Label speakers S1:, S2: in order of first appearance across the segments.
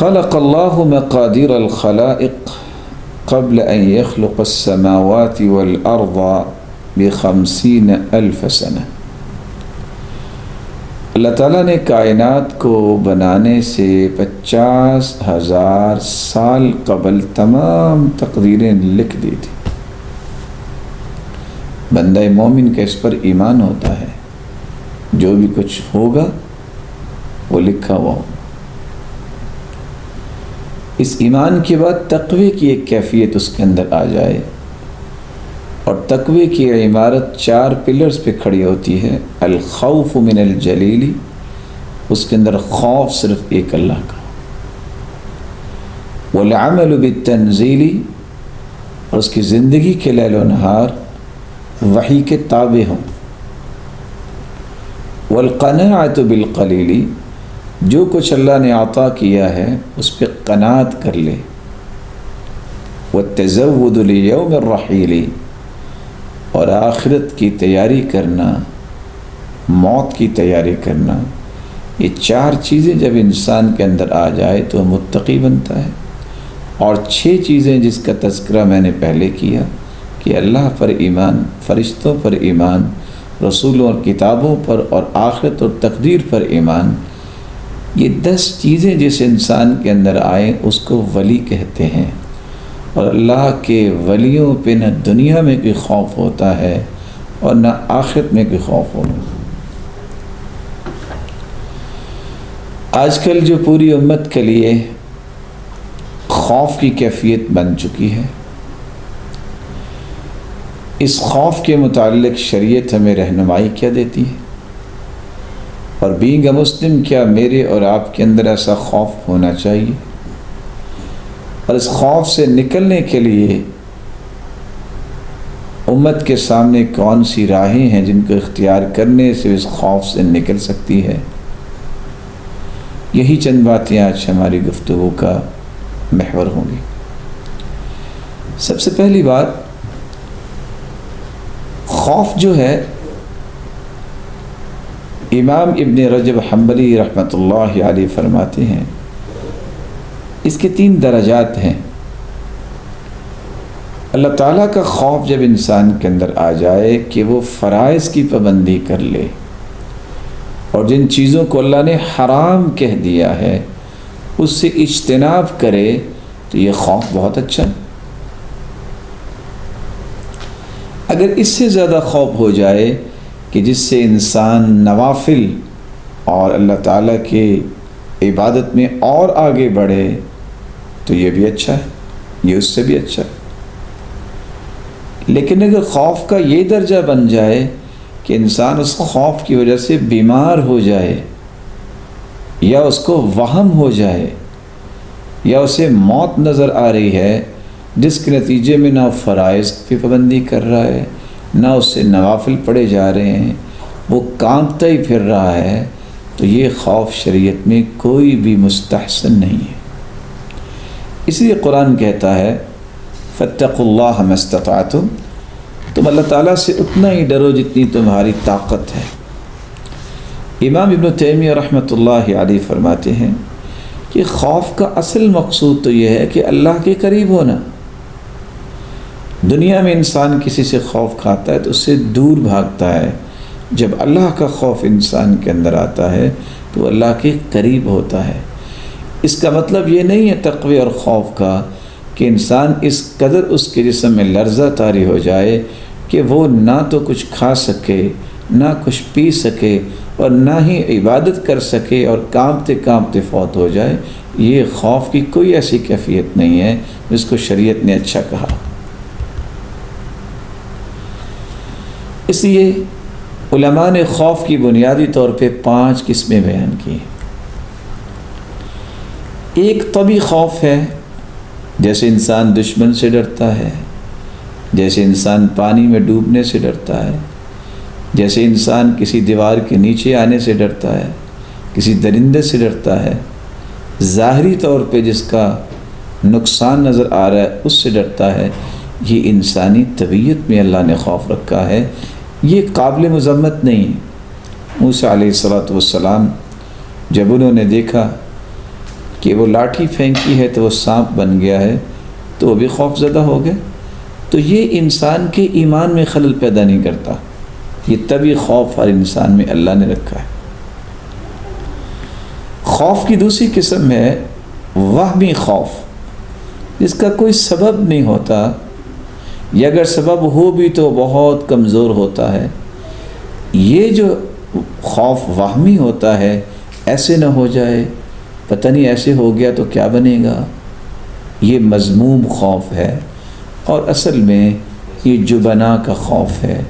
S1: خلق اللہ مقادیر الخلائق قبل ان يخلق السماوات والارض ب50,000 سنہ۔ اللہ تعالیٰ نے کائنات کو بنانے سے 50,000 سال قبل تمام تقدیریں لکھ دی تھی۔ بندہ مومن کا اس پر ایمان ہوتا ہے، جو بھی کچھ ہوگا وہ لکھا ہوا ہوگا۔ اس ایمان کے بعد تقوی کی ایک کیفیت اس کے اندر آ جائے، اور تقوی کی عمارت 4 پلرز پہ کھڑی ہوتی ہے۔ الخوف من الجلیل، اس کے اندر خوف صرف ایک اللہ کا، والعمل بالتنزیل، اور اس کی زندگی کے لیل و نہار وحی کے تابع ہوں، والقناعۃ بالقلیل، جو کچھ اللہ نے عطا کیا ہے اس پہ قناعت کر لے، والتزود لیوم الرحیل، اور آخرت کی تیاری کرنا، موت کی تیاری کرنا۔ یہ 4 چیزیں جب انسان کے اندر آ جائے تو متقی بنتا ہے۔ اور 6 چیزیں جس کا تذکرہ میں نے پہلے کیا کہ اللہ پر ایمان، فرشتوں پر ایمان، رسولوں اور کتابوں پر، اور آخرت اور تقدیر پر ایمان، یہ 10 چیزیں جس انسان کے اندر آئیں اس کو ولی کہتے ہیں۔ اور اللہ کے ولیوں پہ نہ دنیا میں کوئی خوف ہوتا ہے اور نہ آخرت میں کوئی خوف ہوگا۔ آج کل جو پوری امت کے لیے خوف کی کیفیت بن چکی ہے، اس خوف کے متعلق شریعت ہمیں رہنمائی کیا دیتی ہے؟ اور بینگ اے مسلم، کیا میرے اور آپ کے اندر ایسا خوف ہونا چاہیے؟ اور اس خوف سے نکلنے کے لیے امت کے سامنے کون سی راہیں ہیں جن کو اختیار کرنے سے اس خوف سے نکل سکتی ہے؟ یہی چند باتیں آج ہماری گفتگو کا محور ہوں گی۔ سب سے پہلی بات، خوف جو ہے، امام ابن رجب حنبلی رحمۃ اللہ علیہ فرماتے ہیں اس کے 3 درجات ہیں۔ اللہ تعالیٰ کا خوف جب انسان کے اندر آ جائے کہ وہ فرائض کی پابندی کر لے، اور جن چیزوں کو اللہ نے حرام کہہ دیا ہے اس سے اجتناب کرے، تو یہ خوف بہت اچھا ہے۔ اگر اس سے زیادہ خوف ہو جائے کہ جس سے انسان نوافل اور اللہ تعالیٰ کے عبادت میں اور آگے بڑھے، تو یہ بھی اچھا ہے، یہ اس سے بھی اچھا ہے۔ لیکن اگر خوف کا یہ درجہ بن جائے کہ انسان اس خوف کی وجہ سے بیمار ہو جائے، یا اس کو وہم ہو جائے، یا اسے موت نظر آ رہی ہے، جس کے نتیجے میں نہ فرائض کی پابندی کر رہا ہے، نہ اس سے نوافل پڑھے جا رہے ہیں، وہ کانپتا ہی پھر رہا ہے، تو یہ خوف شریعت میں کوئی بھی مستحسن نہیں ہے۔ اس لیے قرآن کہتا ہے فاتقوا اللہ ما استطعتم، تم اللہ تعالیٰ سے اتنا ہی ڈرو جتنی تمہاری طاقت ہے۔ امام ابن تیمیہ رحمۃ اللہ علیہ فرماتے ہیں کہ خوف کا اصل مقصود تو یہ ہے کہ اللہ کے قریب ہونا۔ دنیا میں انسان کسی سے خوف کھاتا ہے تو اس سے دور بھاگتا ہے، جب اللہ کا خوف انسان کے اندر آتا ہے تو وہ اللہ کے قریب ہوتا ہے۔ اس کا مطلب یہ نہیں ہے تقوی اور خوف کا کہ انسان اس قدر اس کے جسم میں لرزہ طاری ہو جائے کہ وہ نہ تو کچھ کھا سکے، نہ کچھ پی سکے، اور نہ ہی عبادت کر سکے، اور کانپتے کانپتے فوت ہو جائے۔ یہ خوف کی کوئی ایسی کیفیت نہیں ہے جس کو شریعت نے اچھا کہا۔ اس لیے علماء نے خوف کی بنیادی طور پہ 5 قسمیں بیان کی۔ ایک طبعی خوف ہے، جیسے انسان دشمن سے ڈرتا ہے، جیسے انسان پانی میں ڈوبنے سے ڈرتا ہے، جیسے انسان کسی دیوار کے نیچے آنے سے ڈرتا ہے، کسی درندے سے ڈرتا ہے، ظاہری طور پہ جس کا نقصان نظر آ رہا ہے اس سے ڈرتا ہے۔ یہ انسانی طبیعت میں اللہ نے خوف رکھا ہے، یہ قابل مذمت نہیں ہے۔ موسیٰ علیہ الصلوۃ والسلام جب انہوں نے دیکھا کہ وہ لاٹھی پھینکی ہے تو وہ سانپ بن گیا ہے تو وہ بھی خوف زدہ ہو گئے. تو یہ انسان کے ایمان میں خلل پیدا نہیں کرتا. یہ طبی خوف ہر انسان میں اللہ نے رکھا ہے. خوف کی دوسری قسم ہے وہمی خوف، جس کا کوئی سبب نہیں ہوتا، یا اگر سبب ہو بھی تو بہت کمزور ہوتا ہے. یہ جو خوف وہمی ہوتا ہے، ایسے نہ ہو جائے، پتہ نہیں ایسے ہو گیا تو کیا بنے گا، یہ مذموم خوف ہے. اور اصل میں یہ جبنا کا خوف ہے،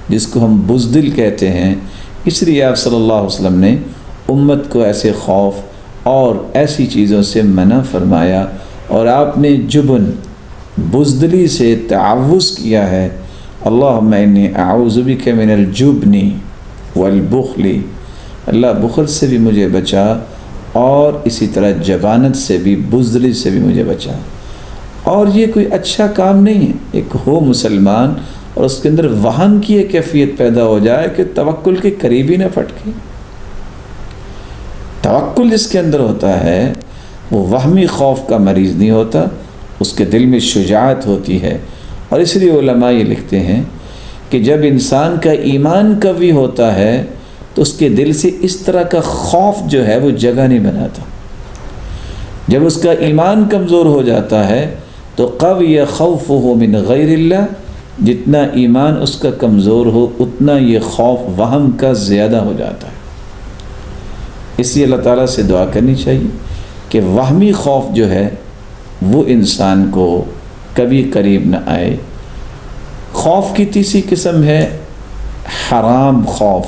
S1: جس کو ہم بزدل کہتے ہیں. اس لیے آپ صلی اللہ علیہ وسلم نے امت کو ایسے خوف اور ایسی چیزوں سے منع فرمایا، اور آپ نے جبن، بزدلی سے تعوذ کیا ہے. اللہم انی اعوذ بک من الجبن والبخل، اللہ بخل سے بھی مجھے بچا، اور اسی طرح جبانت سے بھی، بزدلی سے بھی مجھے بچا. اور یہ کوئی اچھا کام نہیں ہے. ایک ہو مسلمان اور اس کے اندر وہن کی ایک کیفیت پیدا ہو جائے کہ توکل کے قریب ہی نہ پھٹکے. توکل جس کے اندر ہوتا ہے وہ وہمی خوف کا مریض نہیں ہوتا، اس کے دل میں شجاعت ہوتی ہے. اور اس لیے علماء یہ لکھتے ہیں کہ جب انسان کا ایمان قوی ہوتا ہے تو اس کے دل سے اس طرح کا خوف جو ہے وہ جگہ نہیں بناتا. جب اس کا ایمان کمزور ہو جاتا ہے تو قوی خوفہ من غیر اللہ، جتنا ایمان اس کا کمزور ہو اتنا یہ خوف وہم کا زیادہ ہو جاتا ہے. اس لیے اللہ تعالیٰ سے دعا کرنی چاہیے کہ وہمی خوف جو ہے وہ انسان کو کبھی قریب نہ آئے. خوف کی تیسری قسم ہے حرام خوف.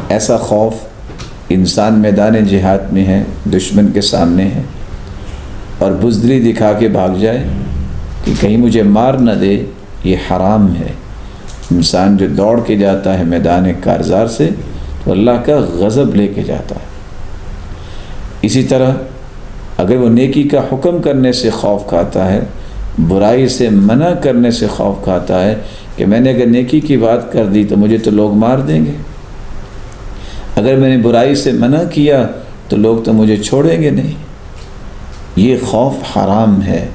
S1: ایسا خوف انسان میدان جہاد میں ہے، دشمن کے سامنے ہے، اور بزدلی دکھا کے بھاگ جائے کہ کہیں مجھے مار نہ دے. یہ حرام ہے. انسان جو دوڑ کے جاتا ہے میدان کارزار سے تو اللہ کا غضب لے کے جاتا ہے. اسی طرح اگر وہ نیکی کا حکم کرنے سے خوف کھاتا ہے، برائی سے منع کرنے سے خوف کھاتا ہے کہ میں نے اگر نیکی کی بات کر دی تو مجھے تو لوگ مار دیں گے، اگر میں نے برائی سے منع کیا تو لوگ تو مجھے چھوڑیں گے نہیں. یہ خوف حرام ہے،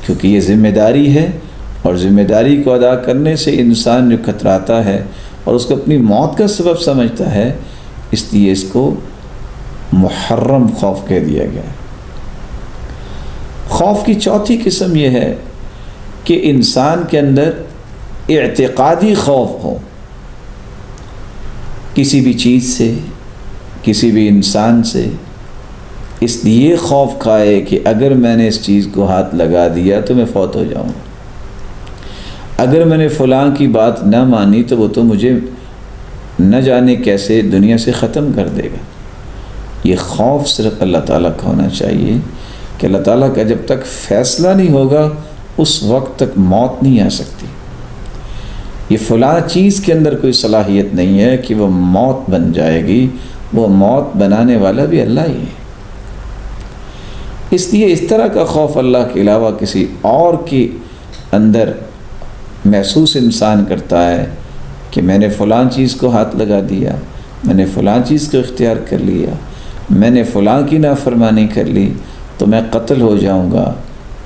S1: کیونکہ یہ ذمہ داری ہے، اور ذمہ داری کو ادا کرنے سے انسان جو کتراتا ہے اور اس کو اپنی موت کا سبب سمجھتا ہے، اس لیے اس کو محرم خوف کہہ دیا گیا. خوف کی چوتھی قسم یہ ہے کہ انسان کے اندر اعتقادی خوف ہو، کسی بھی چیز سے، کسی بھی انسان سے. اس لیے خوف کھائے کہ اگر میں نے اس چیز کو ہاتھ لگا دیا تو میں فوت ہو جاؤں گا، اگر میں نے فلاں کی بات نہ مانی تو وہ تو مجھے نہ جانے کیسے دنیا سے ختم کر دے گا. یہ خوف صرف اللہ تعالیٰ کا ہونا چاہیے کہ اللہ تعالیٰ کا جب تک فیصلہ نہیں ہوگا اس وقت تک موت نہیں آ سکتی. یہ فلاں چیز کے اندر کوئی صلاحیت نہیں ہے کہ وہ موت بن جائے گی، وہ موت بنانے والا بھی اللہ ہی ہے. اس لیے اس طرح کا خوف اللہ کے علاوہ کسی اور کے اندر محسوس انسان کرتا ہے کہ میں نے فلاں چیز کو ہاتھ لگا دیا، میں نے فلاں چیز کو اختیار کر لیا، میں نے فلاں کی نافرمانی کر لی تو میں قتل ہو جاؤں گا،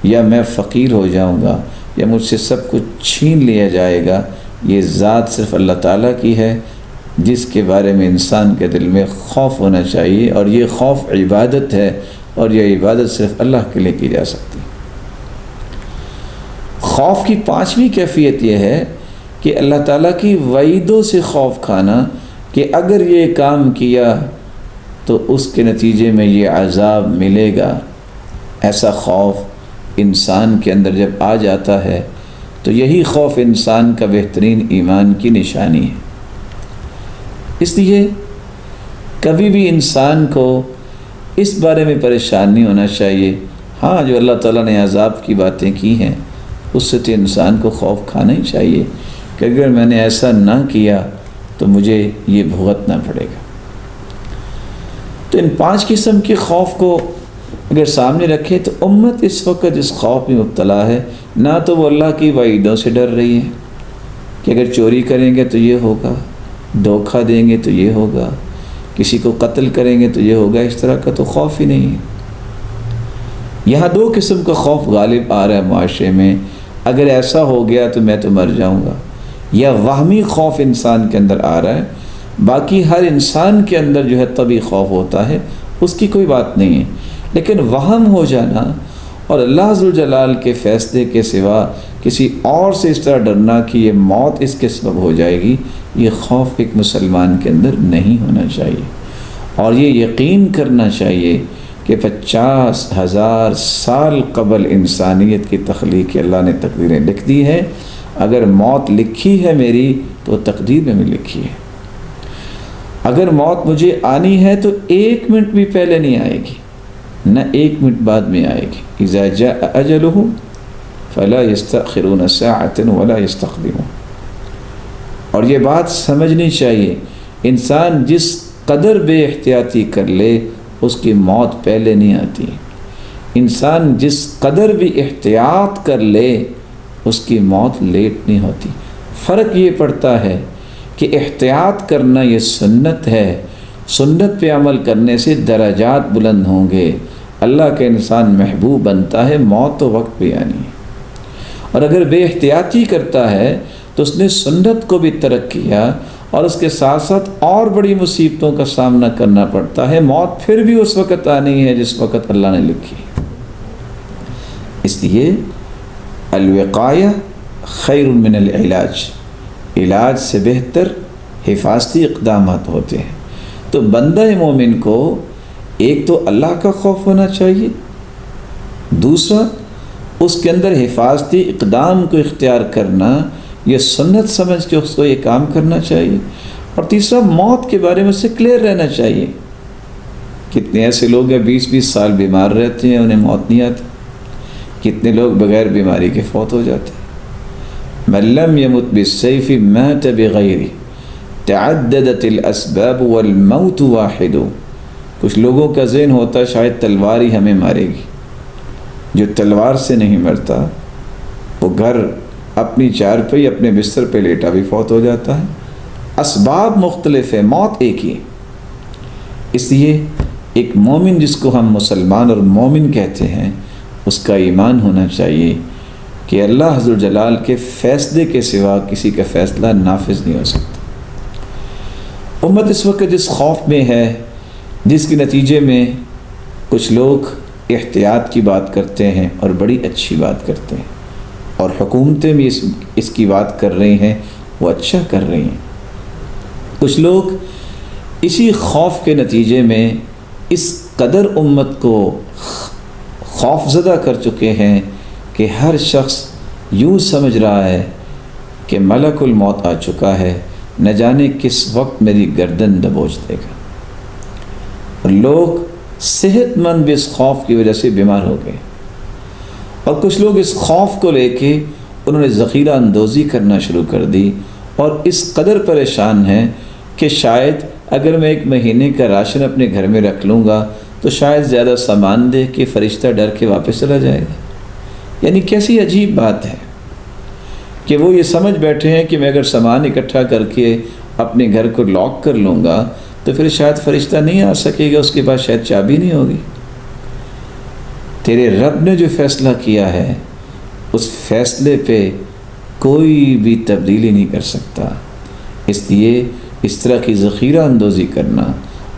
S1: یا میں فقیر ہو جاؤں گا، یا مجھ سے سب کچھ چھین لیا جائے گا. یہ ذات صرف اللہ تعالیٰ کی ہے جس کے بارے میں انسان کے دل میں خوف ہونا چاہیے، اور یہ خوف عبادت ہے، اور یہ عبادت صرف اللہ کے لیے کی جا سکتی. خوف کی پانچویں کیفیت یہ ہے کہ اللہ تعالیٰ کی وعیدوں سے خوف کھانا کہ اگر یہ کام کیا تو اس کے نتیجے میں یہ عذاب ملے گا. ایسا خوف انسان کے اندر جب آ جاتا ہے تو یہی خوف انسان کا بہترین ایمان کی نشانی ہے. اس لیے کبھی بھی انسان کو اس بارے میں پریشان نہیں ہونا چاہیے. ہاں، جو اللہ تعالیٰ نے عذاب کی باتیں کی ہیں اس سے تو انسان کو خوف کھانا ہی چاہیے کہ اگر میں نے ایسا نہ کیا تو مجھے یہ بھگتنا پڑے گا. تو ان پانچ قسم کے خوف کو اگر سامنے رکھے تو امت اس وقت جس خوف میں مبتلا ہے، نہ تو وہ اللہ کی وعیدوں سے ڈر رہی ہے کہ اگر چوری کریں گے تو یہ ہوگا، دھوکہ دیں گے تو یہ ہوگا، کسی کو قتل کریں گے تو یہ ہوگا، اس طرح کا تو خوف ہی نہیں ہے. یہاں دو قسم کا خوف غالب آ رہا ہے معاشرے میں، اگر ایسا ہو گیا تو میں تو مر جاؤں گا، یا وہمی خوف انسان کے اندر آ رہا ہے۔ باقی ہر انسان کے اندر جو ہے طبعی خوف ہوتا ہے، اس کی کوئی بات نہیں ہے، لیکن وہم ہو جانا اور اللہ ذوالجلال کے فیصلے کے سوا کسی اور سے اس طرح ڈرنا کہ یہ موت اس کے سبب ہو جائے گی، یہ خوف ایک مسلمان کے اندر نہیں ہونا چاہیے۔ اور یہ یقین کرنا چاہیے کہ 50,000 سال قبل انسانیت کی تخلیق کے اللہ نے تقدیریں لکھ دی ہیں۔ اگر موت لکھی ہے میری تو تقدیر میں بھی لکھی ہے۔ اگر موت مجھے آنی ہے تو 1 منٹ بھی پہلے نہیں آئے گی، نہ 1 منٹ بعد میں آئے گی۔ اذا جاء اجلهم فلا يستأخرون ساعة ولا يستقدمون۔ اور یہ بات سمجھنی چاہیے، انسان جس قدر بے احتیاطی کر لے اس کی موت پہلے نہیں آتی، انسان جس قدر بھی احتیاط کر لے اس کی موت لیٹ نہیں ہوتی۔ فرق یہ پڑتا ہے کہ احتیاط کرنا یہ سنت ہے، سنت پہ عمل کرنے سے درجات بلند ہوں گے، اللہ کا انسان محبوب بنتا ہے، موت تو وقت پہ آنی ہے۔ اور اگر بے احتیاطی کرتا ہے تو اس نے سنت کو بھی ترک کیا اور اس کے ساتھ ساتھ اور بڑی مصیبتوں کا سامنا کرنا پڑتا ہے، موت پھر بھی اس وقت آنی ہے جس وقت اللہ نے لکھی۔ اس لیے الوقایہ خیر من العلاج، علاج سے بہتر حفاظتی اقدامات ہوتے ہیں۔ تو بندہ مومن کو ایک تو اللہ کا خوف ہونا چاہیے، دوسرا اس کے اندر حفاظتی اقدام کو اختیار کرنا، یہ سنت سمجھ کے اس کو یہ کام کرنا چاہیے، اور تیسرا موت کے بارے میں سے کلیئر رہنا چاہیے۔ کتنے ایسے لوگ ہیں 20-20 سال بیمار رہتے ہیں، انہیں موت نہیں آتی، کتنے لوگ بغیر بیماری کے فوت ہو جاتے ہیں۔ من لم يمت بالسيف مات بغیرہ تعددت الاسباب والموت واحد۔ کچھ لوگوں کا ذہن ہوتا ہے شاید تلوار ہی ہمیں مارے گی، جو تلوار سے نہیں مرتا وہ گھر اپنی چارپائی اپنے بستر پہ لیٹا بھی فوت ہو جاتا ہے۔ اسباب مختلف ہے، موت ایک ہی۔ اس لیے ایک مومن جس کو ہم مسلمان اور مومن کہتے ہیں، اس کا ایمان ہونا چاہیے کہ اللہ عز و جلال کے فیصلے کے سوا کسی کا فیصلہ نافذ نہیں ہو سکتا۔ امت اس وقت جس خوف میں ہے، جس کے نتیجے میں کچھ لوگ احتیاط کی بات کرتے ہیں اور بڑی اچھی بات کرتے ہیں، اور حکومتیں بھی اس کی بات کر رہی ہیں، وہ اچھا کر رہی ہیں۔ کچھ لوگ اسی خوف کے نتیجے میں اس قدر امت کو خوف زدہ کر چکے ہیں کہ ہر شخص یوں سمجھ رہا ہے کہ ملک الموت آ چکا ہے، نہ جانے کس وقت میری گردن دبوچ دے گا۔ اور لوگ صحت مند بھی اس خوف کی وجہ سے بیمار ہو گئے، اور کچھ لوگ اس خوف کو لے کے انہوں نے ذخیرہ اندوزی کرنا شروع کر دی، اور اس قدر پریشان ہیں کہ شاید اگر میں 1 مہینے کا راشن اپنے گھر میں رکھ لوں گا تو شاید زیادہ سامان دے کہ فرشتہ ڈر کے واپس چلا جائے گا۔ یعنی کیسی عجیب بات ہے کہ وہ یہ سمجھ بیٹھے ہیں کہ میں اگر سامان اکٹھا کر کے اپنے گھر کو لاک کر لوں گا تو پھر شاید فرشتہ نہیں آ سکے گا، اس کے پاس شاید چابی نہیں ہوگی۔ تیرے رب نے جو فیصلہ کیا ہے اس فیصلے پہ کوئی بھی تبدیلی نہیں کر سکتا۔ اس لیے اس طرح کی ذخیرہ اندوزی کرنا،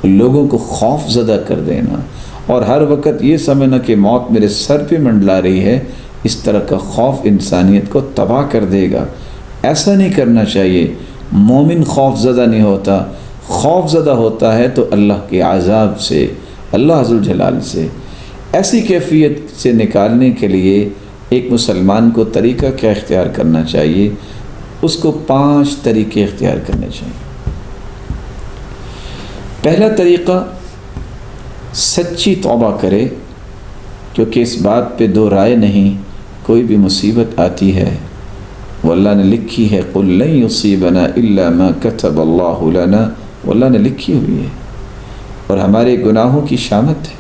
S1: لوگوں کو خوف زدہ کر دینا، اور ہر وقت یہ سمجھنا کہ موت میرے سر پہ منڈلا رہی ہے، اس طرح کا خوف انسانیت کو تباہ کر دے گا۔ ایسا نہیں کرنا چاہیے۔ مومن خوف زدہ نہیں ہوتا، خوف زدہ ہوتا ہے تو اللہ کے عذاب سے، اللہ عز و جلال سے۔ ایسی کیفیت سے نکالنے کے لیے ایک مسلمان کو طریقہ کیا اختیار کرنا چاہیے؟ اس کو 5 طریقے اختیار کرنے چاہیے۔ پہلا طریقہ، سچی توبہ کرے، کیونکہ اس بات پہ 2 رائے نہیں، کوئی بھی مصیبت آتی ہے وہ اللہ نے لکھی ہے، قُلْ لَن يُصِيبَنَا إِلَّا مَا كَتَبَ اللَّهُ لَنَا، وہ اللہ نے لکھی ہوئی ہے، اور ہمارے گناہوں کی شامت ہے،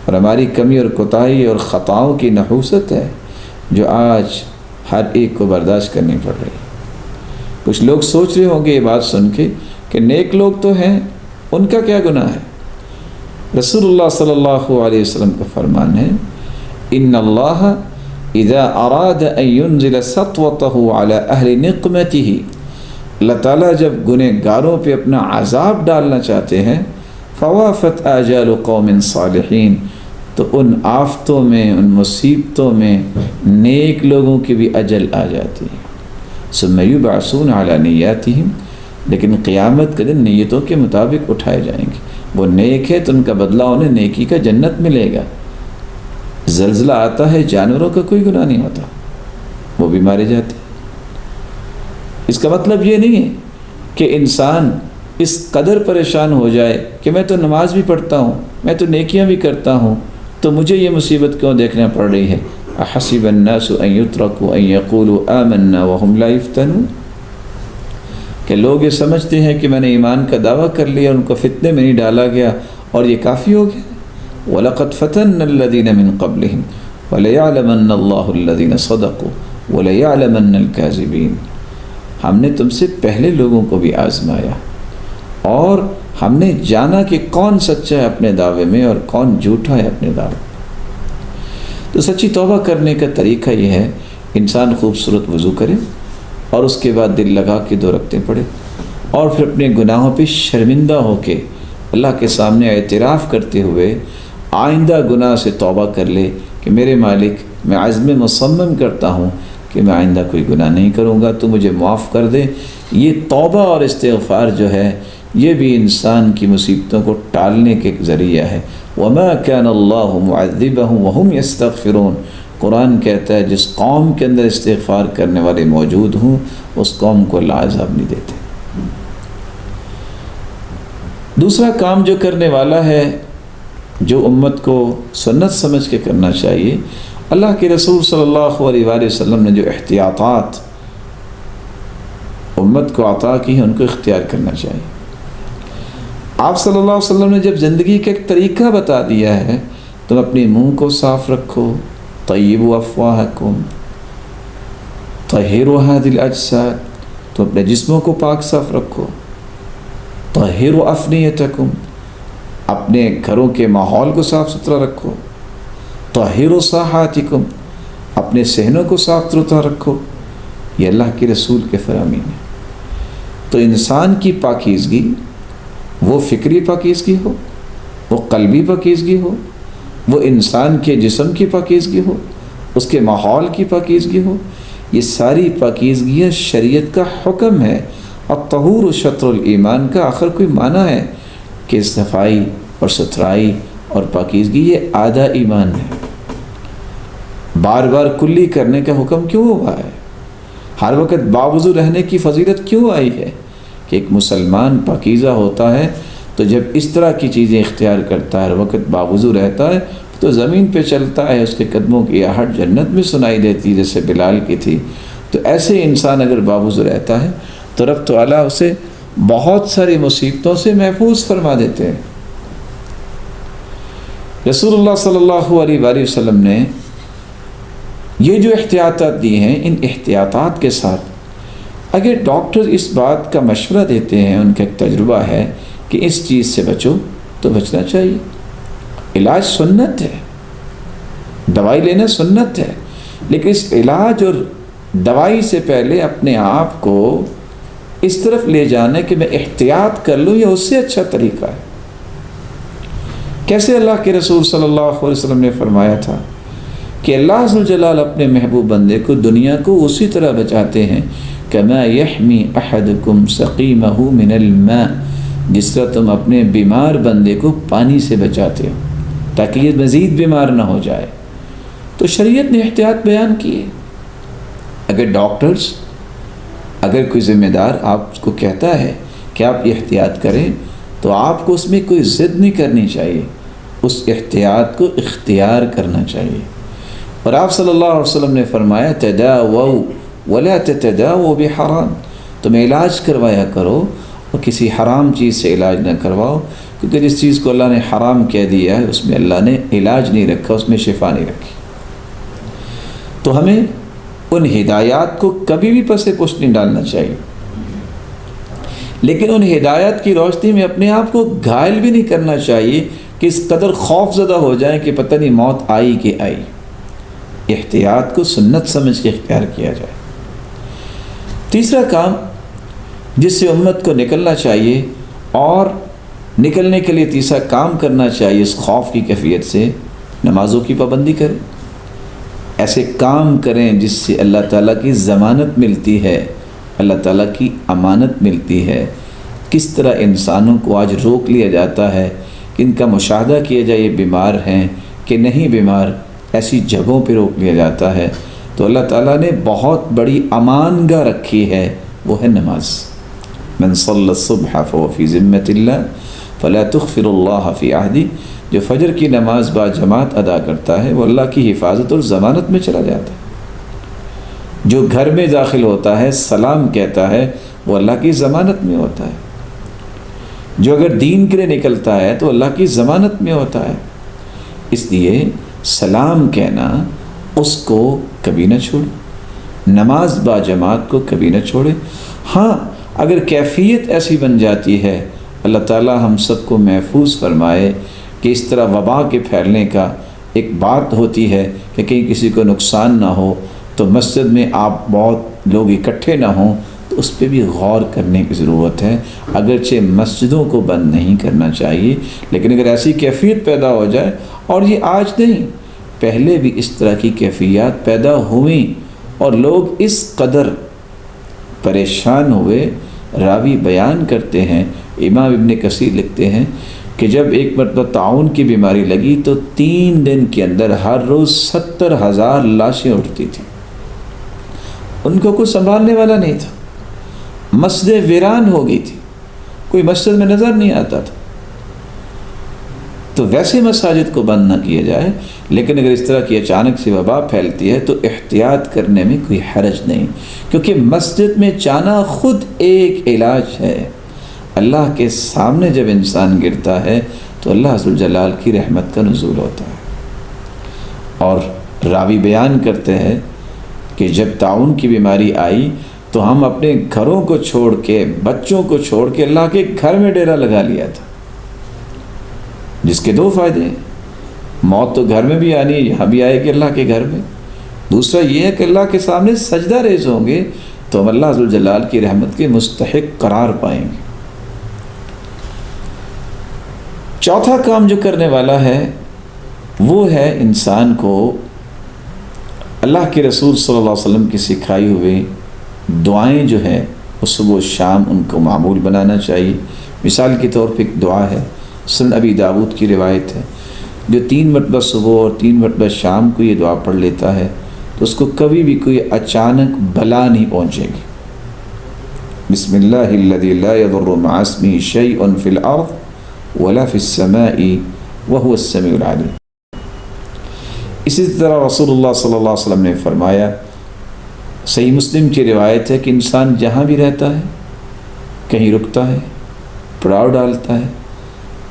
S1: اور ہماری کمی اور کوتاہی اور خطاؤں کی نحوست ہے جو آج ہر ایک کو برداشت کرنی پڑ رہی ہے۔ کچھ لوگ سوچ رہے ہوں گے یہ بات سن کے کہ نیک لوگ تو ہیں، ان کا کیا گناہ ہے؟ رسول اللہ صلی اللہ علیہ وسلم کا فرمان ہے ان اللہ اذا اراد ان ينزل سطوته على اہل نقمته، اللہ تعالیٰ جب گنہگاروں پہ اپنا عذاب ڈالنا چاہتے ہیں، فوافت آجال قوم صالحین، تو ان آفتوں میں، ان مصیبتوں میں نیک لوگوں کی بھی اجل آ جاتی ہے۔ ثم یبعثون علی نیاتہم، لیکن قیامت کے دن نیتوں کے مطابق اٹھائے جائیں گے۔ وہ نیک ہے تو ان کا بدلہ انہیں نیکی کا جنت ملے گا۔ زلزلہ آتا ہے، جانوروں کا کوئی گناہ نہیں ہوتا، وہ بھی مارے جاتے ہیں۔ اس کا مطلب یہ نہیں ہے کہ انسان اس قدر پریشان ہو جائے کہ میں تو نماز بھی پڑھتا ہوں، میں تو نیکیاں بھی کرتا ہوں، تو مجھے یہ مصیبت کیوں دیکھنا پڑ رہی ہے۔ احسب الناس ان يتركوا ان يقولوا آمنا وهم لا يفتنون، کہ لوگ یہ سمجھتے ہیں کہ میں نے ایمان کا دعویٰ کر لیا، ان کو فتنے میں نہیں ڈالا گیا اور یہ کافی ہو گیا۔ وَلَقَدْ فَتَنَّ الَّذِينَ مِن قَبْلِهِمْ وَلَيَعْلَمَنَّ اللَّهُ الَّذِينَ صَدَقُوا وَلَيَعْلَمَنَّ الْكَاذِبِينَ، ہم نے تم سے پہلے لوگوں کو بھی آزمایا اور ہم نے جانا کہ کون سچا ہے اپنے دعوے میں اور کون جھوٹا ہے اپنے دعوے۔ تو سچی توبہ کرنے کا طریقہ یہ ہے، انسان خوبصورت وضو کرے اور اس کے بعد دل لگا کے 2 رکعتیں پڑھے، اور پھر اپنے گناہوں پہ شرمندہ ہو کے اللہ کے سامنے اعتراف کرتے ہوئے آئندہ گناہ سے توبہ کر لے کہ میرے مالک، میں عزم مصمم کرتا ہوں کہ میں آئندہ کوئی گناہ نہیں کروں گا، تو مجھے معاف کر دے۔ یہ توبہ اور استغفار جو ہے یہ بھی انسان کی مصیبتوں کو ٹالنے کے ذریعہ ہے۔ وَمَا كَانَ اللَّهُ مُعَذِّبَهُمْ وَهُمْ يَسْتَغْفِرُونَ، قرآن کہتا ہے جس قوم کے اندر استغفار کرنے والے موجود ہوں اس قوم کو اللہ عذاب نہیں دیتے۔ دوسرا کام جو کرنے والا ہے، جو امت کو سنت سمجھ کے کرنا چاہیے، اللہ کے رسول صلی اللہ علیہ وآلہ وسلم نے جو احتیاطات امت کو عطا کی ہیں ان کو اختیار کرنا چاہیے۔ آپ صلی اللہ علیہ وسلم نے جب زندگی کا ایک طریقہ بتا دیا ہے، تم اپنے منہ کو صاف رکھو، طیبوا افواہکم، طہروا ھذی الاجساد، تو اپنے جسموں کو پاک صاف رکھو، طہروا افنیتکم، اپنے گھروں کے ماحول کو صاف ستھرا رکھو، طہروا ساحاتکم، اپنے صحنوں کو صاف ستھرا رکھو۔ یہ اللہ کے رسول کے فرامین ہے۔ تو انسان کی پاکیزگی، وہ فکری پاکیزگی ہو، وہ قلبی پاکیزگی ہو، وہ انسان کے جسم کی پاکیزگی ہو، اس کے ماحول کی پاکیزگی ہو، یہ ساری پاکیزگیاں شریعت کا حکم ہے۔ الطہور شطر الایمان کا آخر کوئی معنی ہے کہ صفائی اور ستھرائی اور پاکیزگی یہ آدھا ایمان ہے۔ بار بار کلی کرنے کا حکم کیوں ہوا ہے؟ ہر وقت باوضو رہنے کی فضیلت کیوں آئی ہے؟ کہ ایک مسلمان پاکیزہ ہوتا ہے تو جب اس طرح کی چیزیں اختیار کرتا ہے، ہر وقت باوضو رہتا ہے تو زمین پہ چلتا ہے، اس کے قدموں کی آہٹ جنت میں سنائی دیتی جیسے بلال کی تھی۔ تو ایسے انسان اگر باوضو رہتا ہے تو رب تعالیٰ اسے بہت ساری مصیبتوں سے محفوظ فرما دیتے ہیں۔ رسول اللہ صلی اللہ علیہ وآلہ وسلم نے یہ جو احتیاطات دی ہیں، ان احتیاطات کے ساتھ اگر ڈاکٹر اس بات کا مشورہ دیتے ہیں، ان کا ایک تجربہ ہے کہ اس چیز سے بچو، تو بچنا چاہیے۔ علاج سنت ہے، دوائی لینا سنت ہے، لیکن اس علاج اور دوائی سے پہلے اپنے آپ کو اس طرف لے جانا کہ میں احتیاط کر لوں، یہ اس سے اچھا طریقہ ہے۔ کیسے اللہ کے رسول صلی اللہ علیہ وسلم نے فرمایا تھا کہ اللہ عز و جلال اپنے محبوب بندے کو، دنیا کو اسی طرح بچاتے ہیں کما یحمی احدکم سقیمہ من الماء، جس طرح تم اپنے بیمار بندے کو پانی سے بچاتے ہو تاکہ یہ مزید بیمار نہ ہو جائے۔ تو شریعت نے احتیاط بیان کی ہے۔ اگر ڈاکٹرز، اگر کوئی ذمہ دار آپ کو کہتا ہے کہ آپ احتیاط کریں، تو آپ کو اس میں کوئی ضد نہیں کرنی چاہیے، اس احتیاط کو اختیار کرنا چاہیے۔ اور آپ صلی اللہ علیہ وسلم نے فرمایا تداووا ولا تتداووا بحرام، تم علاج کروایا کرو اور کسی حرام چیز سے علاج نہ کرواؤ، کیونکہ جس چیز کو اللہ نے حرام کہہ دیا ہے اس میں اللہ نے علاج نہیں رکھا، اس میں شفا نہیں رکھی۔ تو ہمیں ان ہدایات کو کبھی بھی پس پش نہیں ڈالنا چاہیے، لیکن ان ہدایات کی روشنی میں اپنے آپ کو گھائل بھی نہیں کرنا چاہیے کہ اس قدر خوف زدہ ہو جائیں کہ پتہ نہیں موت آئی کہ آئی۔ احتیاط کو سنت سمجھ کے اختیار کیا جائے۔ تیسرا کام جس سے امت کو نکلنا چاہیے اور نکلنے کے لیے تیسرا کام کرنا چاہیے اس خوف کی کیفیت سے، نمازوں کی پابندی کریں، ایسے کام کریں جس سے اللہ تعالیٰ کی ضمانت ملتی ہے، اللہ تعالیٰ کی امانت ملتی ہے۔ کس طرح انسانوں کو آج روک لیا جاتا ہے کہ ان کا مشاہدہ کیا جائے یہ بیمار ہیں کہ نہیں بیمار، ایسی جگہوں پہ روک لیا جاتا ہے۔ تو اللہ تعالیٰ نے بہت بڑی امان گاہ رکھی ہے، وہ ہے نماز۔ من صلی الصبح فهو فی ذمۃ اللہ فلا تخفر اللہ فی عہدی، جو فجر کی نماز با جماعت ادا کرتا ہے وہ اللہ کی حفاظت اور ضمانت میں چلا جاتا ہے۔ جو گھر میں داخل ہوتا ہے سلام کہتا ہے وہ اللہ کی ضمانت میں ہوتا ہے۔ جو اگر دین کے لیے نکلتا ہے تو اللہ کی ضمانت میں ہوتا ہے۔ اس لیے سلام کہنا اس کو کبھی نہ چھوڑے، نماز با جماعت کو کبھی نہ چھوڑے۔ ہاں اگر کیفیت ایسی بن جاتی ہے، اللہ تعالی ہم سب کو محفوظ فرمائے کہ اس طرح وبا کے پھیلنے کا ایک بات ہوتی ہے کہ کہیں کسی کو نقصان نہ ہو، تو مسجد میں آپ بہت لوگ اکٹھے نہ ہوں، تو اس پہ بھی غور کرنے کی ضرورت ہے۔ اگرچہ مسجدوں کو بند نہیں کرنا چاہیے، لیکن اگر ایسی کیفیت پیدا ہو جائے، اور یہ آج نہیں پہلے بھی اس طرح کی کیفیات پیدا ہوئیں اور لوگ اس قدر پریشان ہوئے، راوی بیان کرتے ہیں، امام ابن کثیر لکھتے ہیں کہ جب ایک مرتبہ طاعون کی بیماری لگی تو 3 دن کے اندر ہر روز 70,000 لاشیں اٹھتی تھیں، ان کو کوئی سنبھالنے والا نہیں تھا، مسجد ویران ہو گئی تھی، کوئی مسجد میں نظر نہیں آتا تھا۔ تو ویسے مساجد کو بند نہ کیا جائے، لیکن اگر اس طرح کی اچانک سے وبا پھیلتی ہے تو احتیاط کرنے میں کوئی حرج نہیں، کیونکہ مسجد میں جانا خود ایک علاج ہے۔ اللہ کے سامنے جب انسان گرتا ہے تو اللہ عز و جلال کی رحمت کا نزول ہوتا ہے۔ اور راوی بیان کرتے ہیں کہ جب طاعون کی بیماری آئی تو ہم اپنے گھروں کو چھوڑ کے، بچوں کو چھوڑ کے اللہ کے گھر میں ڈیرا لگا لیا تھا، جس کے 2 فائدے ہیں۔ موت تو گھر میں بھی آنی ہے، یہاں بھی آئے گی اللہ کے گھر میں۔ دوسرا یہ ہے کہ اللہ کے سامنے سجدہ ریز ہوں گے تو ہم اللہ عز و جلال کی رحمت کے مستحق قرار پائیں گے۔ چوتھا کام جو کرنے والا ہے وہ ہے انسان کو اللہ کے رسول صلی اللہ علیہ وسلم کی سکھائی ہوئی دعائیں جو ہے وہ صبح و شام ان کو معمول بنانا چاہیے۔ مثال کے طور پہ ایک دعا ہے، سنن ابی داؤد کی روایت ہے، جو 3 مرتبہ صبح اور 3 مرتبہ شام کو یہ دعا پڑھ لیتا ہے تو اس کو کبھی بھی کوئی اچانک بلا نہیں پہنچے گی۔ بسم اللہ الذی لا یضر مع اسمہ شیء فی الارض ولا فی السماء وهو السمیع العلیم۔ اسی طرح رسول اللہ صلی اللہ علیہ وسلم نے فرمایا، صحیح مسلم کی روایت ہے کہ انسان جہاں بھی رہتا ہے، کہیں رکتا ہے، پڑاؤ ڈالتا ہے،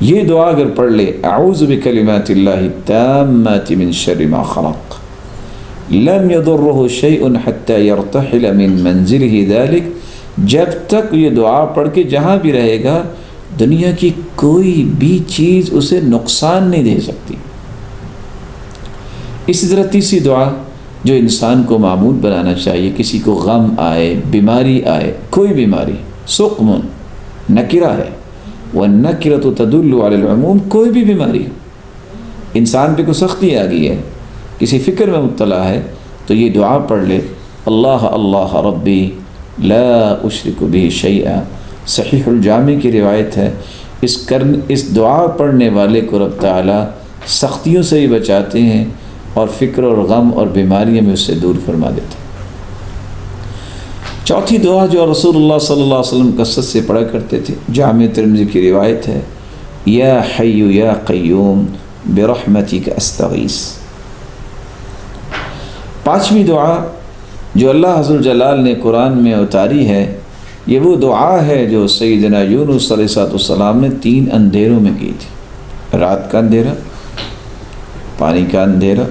S1: یہ دعا اگر پڑھ لے، اعوذ بکلمات اللہ التامات من شر ما خلق لم يضره شیء حتى يرتحل من منزله ذلك، جب تک یہ دعا پڑھ کے جہاں بھی رہے گا دنیا کی کوئی بھی چیز اسے نقصان نہیں دے سکتی۔ اسی طرح تیسری دعا جو انسان کو معمول بنانا چاہیے، کسی کو غم آئے، بیماری آئے، کوئی بیماری، سقم نکرہ ہے، وَالنَّكِرَةُ تَدُلُّ عَلَى الْعُمُومِ، کوئی بھی بیماری ہو، انسان پہ کوئی سختی آ گئی ہے، کسی فکر میں مبتلا ہے، تو یہ دعا پڑھ لے، اللہ اللہ ربی لا اشرک بہ شیئا۔ صحیح الجامع کی روایت ہے، اس دعا پڑھنے والے کو رب تعالیٰ سختیوں سے ہی بچاتے ہیں اور فکر اور غم اور بیماریوں میں اس سے دور فرما دیتے ہیں۔ چوتھی دعا جو رسول اللہ صلی اللہ علیہ وسلم کثرت سے پڑھا کرتے تھے، جامع ترمذی کی روایت ہے، یا حی یا قیوم برحمتک استغیث۔ پانچویں دعا جو اللہ عز و جلال نے قرآن میں اتاری ہے، یہ وہ دعا ہے جو سیدنا یونس علیہ السلام نے 3 اندھیروں میں کی تھی، رات کا اندھیرا، پانی کا اندھیرا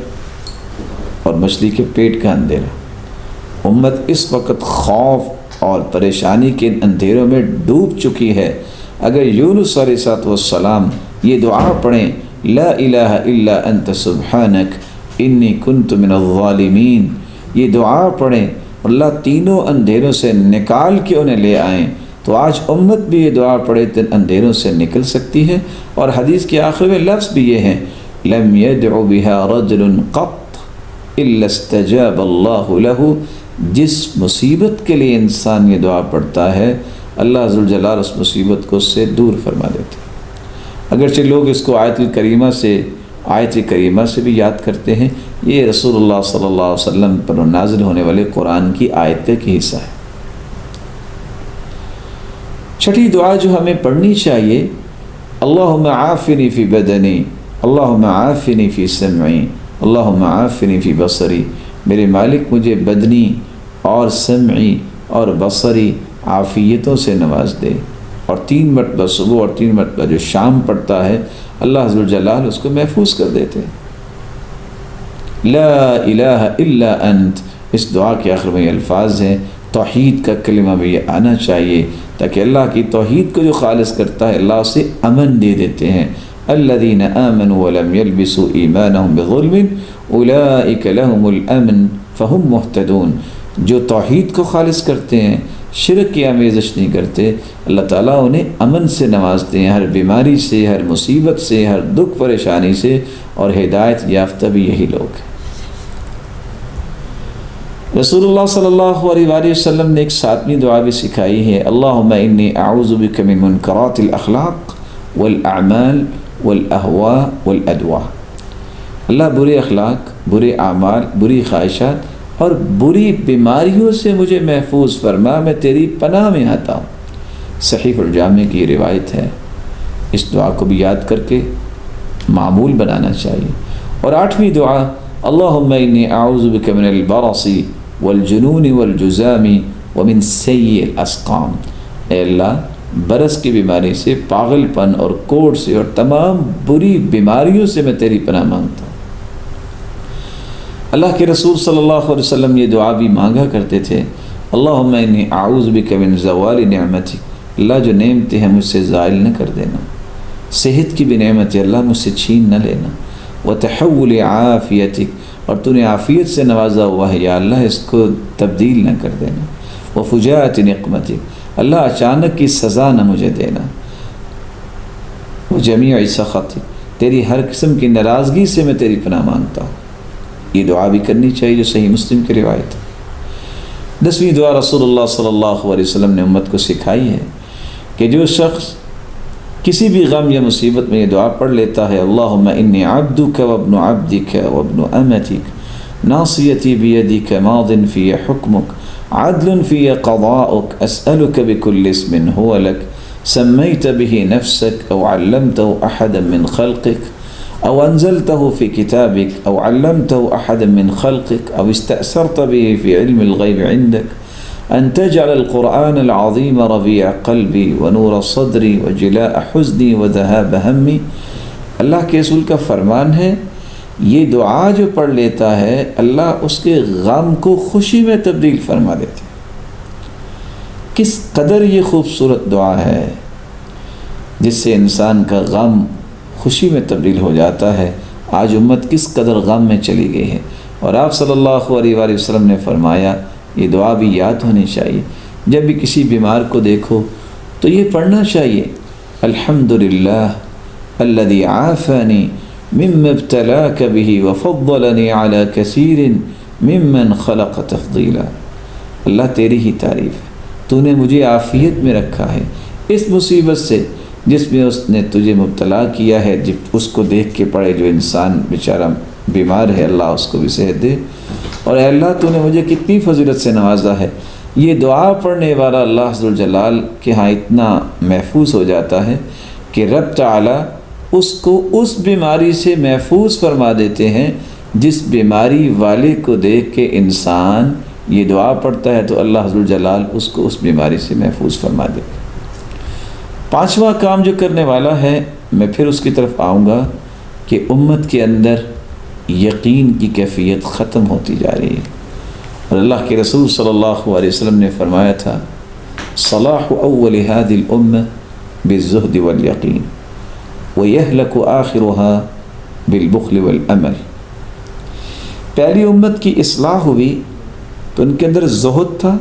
S1: اور مچھلی کے پیٹ کا اندھیرا۔ امت اس وقت خوف اور پریشانی کے اندھیروں میں ڈوب چکی ہے۔ اگر یونس علیہ السلام یہ دعا پڑھیں، لا الہ الا انت سبحانک انی کنت من الظالمین، یہ دعا پڑھیں اللہ تینوں اندھیروں سے نکال کے انہیں لے آئیں۔ تو آج امت بھی یہ دعا پڑھے تو اندھیروں سے نکل سکتی ہے۔ اور حدیث کے آخر میں لفظ بھی یہ ہے لم يدع بها رجل قط الا استجاب اللہ له، جس مصیبت کے لیے انسان یہ دعا پڑھتا ہے اللہ ذوالجلال اس مصیبت کو اس سے دور فرما دیتے ہیں۔ اگرچہ لوگ اس کو آیت کریمہ سے بھی یاد کرتے ہیں، یہ رسول اللہ صلی اللہ علیہ وسلم پر نازل ہونے والے قرآن کی آیت کا کی حصہ ہے۔ چھٹی دعا جو ہمیں پڑھنی چاہیے، اللہم عافنی فی بدنی، اللہم عافنی فی سمعی، اللہم عافنی فی بصری، میرے مالک مجھے بدنی اور سمعی اور بصری عافیتوں سے نواز دے۔ اور 3 مرتبہ صبح اور 3 مرتبہ جو شام پڑھتا ہے اللہ ذوالجلال اس کو محفوظ کر دیتے ہیں۔ لا الہ الا انت، اس دعا کے آخر میں یہ الفاظ ہیں، توحید کا کلمہ بھی یہ آنا چاہیے تاکہ اللہ کی توحید کو جو خالص کرتا ہے اللہ اسے امن دے دیتے ہیں۔ الذین آمنوا ولم یلبسوا ایمانہم بظلم اولئک لہم الامن فہم مہتدون، جو توحید کو خالص کرتے ہیں، شرک کی آمیزش نہیں کرتے، اللہ تعالیٰ انہیں امن سے نوازتے ہیں، ہر بیماری سے، ہر مصیبت سے، ہر دکھ پریشانی سے، اور ہدایت یافتہ بھی یہی لوگ ہیں۔ رسول اللہ صلی اللہ علیہ وآلہ وسلم نے ایک 7ویں دعا بھی سکھائی ہے، اللہم انی اعوذ بک من منکرات الاخلاق والاعمال والاہواء والادواء، اللہ برے اخلاق، برے اعمال، بری خواہشات اور بری بیماریوں سے مجھے محفوظ فرما، میں تیری پناہ میں آتا ہوں۔ صحیح الجامع کی روایت ہے، اس دعا کو بھی یاد کر کے معمول بنانا چاہیے۔ اور 8ویں دعا، اللہم انی اعوذ بک من البرص والجنون والجزام ومن سیء الاسقام، اے اللہ برس کی بیماری سے، پاگل پن اور کوڑ سے اور تمام بری بیماریوں سے میں تیری پناہ مانگتا ہوں۔ اللہ کے رسول صلی اللہ علیہ وسلم یہ دعا بھی مانگا کرتے تھے، اللہم انی اعوذ بک من زوال نعمتک، اللہ جو نعمتیں ہیں مجھ سے زائل نہ کر دینا، صحت کی بھی نعمت ہے اللہ مجھ سے چھین نہ لینا، وتحول عافیتک، اور تو نے عافیت سے نوازا ہوا ہے یا اللہ اس کو تبدیل نہ کر دینا، وفجاءت نقمتک، اللہ اچانک کی سزا نہ مجھے دینا، وجمیع سخطک، تیری ہر قسم کی ناراضگی سے میں تیری پناہ مانگتا ہوں۔ یہ دعا بھی کرنی چاہیے جو صحیح مسلم کی روایت ہے۔ 10ویں دعا رسول اللہ صلی اللہ علیہ وسلم نے امت کو سکھائی ہے کہ جو شخص کسی بھی غم یا مصیبت میں یہ دعا پڑھ لیتا ہے، اللہم انی عبدک وابن عبدک وابن امتک ناصیتی بیدک ماض فی حکمک عدل فی قضاؤک اسألک بکل اسم هو لک سمیت به نفسک او علمته احدا من خلقک او انزلته في كتابك او علمته احدا من خلقك او استأثرت به في علم الغيب عندك ان تجعل القرآن العظيم ربيع قلبي ونور صدري وجلاء حزني وذهاب همي۔ اللہ کے رسول کا فرمان ہے یہ دعا جو پڑھ لیتا ہے اللہ اس کے غم کو خوشی میں تبدیل فرما دیتے ہیں۔ کس قدر یہ خوبصورت دعا ہے جس سے انسان کا غم خوشی میں تبدیل ہو جاتا ہے۔ آج امت کس قدر غم میں چلی گئی ہے، اور آپ صلی اللہ علیہ وآلہ وسلم نے فرمایا یہ دعا بھی یاد ہونی چاہیے، جب بھی کسی بیمار کو دیکھو تو یہ پڑھنا چاہیے، الحمدللہ الذی عافانی مما ابتلاک به وفضلنی علی کثیر ممن خلق تفضیلا، اللہ تیری ہی تعریف ہے، تو نے مجھے عافیت میں رکھا ہے اس مصیبت سے جس میں اس نے تجھے مبتلا کیا ہے۔ جب اس کو دیکھ کے پڑھے جو انسان بیچارہ بیمار ہے اللہ اس کو بھی صحت دے، اور اے اللہ تو نے مجھے کتنی فضیلت سے نوازا ہے۔ یہ دعا پڑھنے والا اللہ ذوالجلال کے ہاں اتنا محفوظ ہو جاتا ہے کہ رب تعالیٰ اس کو اس بیماری سے محفوظ فرما دیتے ہیں جس بیماری والے کو دیکھ کے انسان یہ دعا پڑھتا ہے تو اللہ ذوالجلال اس کو اس بیماری سے محفوظ فرما دیتے ہیں۔ 5واں کام جو کرنے والا ہے، میں پھر اس کی طرف آؤں گا کہ امت کے اندر یقین کی کیفیت ختم ہوتی جا رہی ہے، اور اللہ کے رسول صلی اللہ علیہ وسلم نے فرمایا تھا صلاح اول هذه الامه بالزہد والیقین ویہلک آخرها بالبخل والامل، پہلی امت کی اصلاح ہوئی تو ان کے اندر زہد تھا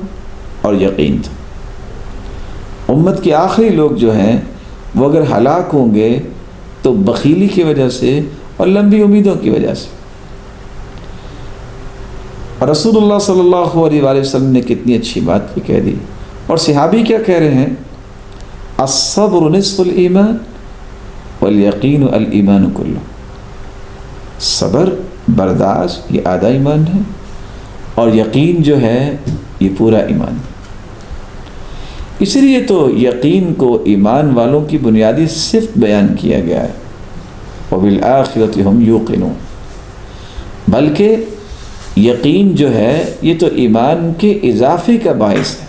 S1: اور یقین تھا. امت کے آخری لوگ جو ہیں وہ اگر ہلاک ہوں گے تو بخیلی کی وجہ سے اور لمبی امیدوں کی وجہ سے. اور رسول اللہ صلی اللہ علیہ وآلہ وسلم نے کتنی اچھی بات بھی کہہ دی. اور صحابی کیا کہہ رہے ہیں؟ الصبر نصف الایمان والیقین الایمان کلہ. صبر، برداشت یہ آدھا ایمان ہے، اور یقین جو ہے یہ پورا ایمان ہے. اس لیے تو یقین کو ایمان والوں کی بنیادی صفت بیان کیا گیا ہے. وَبِالْآخِرَةِ هُمْ يُوقِنُونَ. بلکہ یقین جو ہے یہ تو ایمان کے اضافے کا باعث ہے.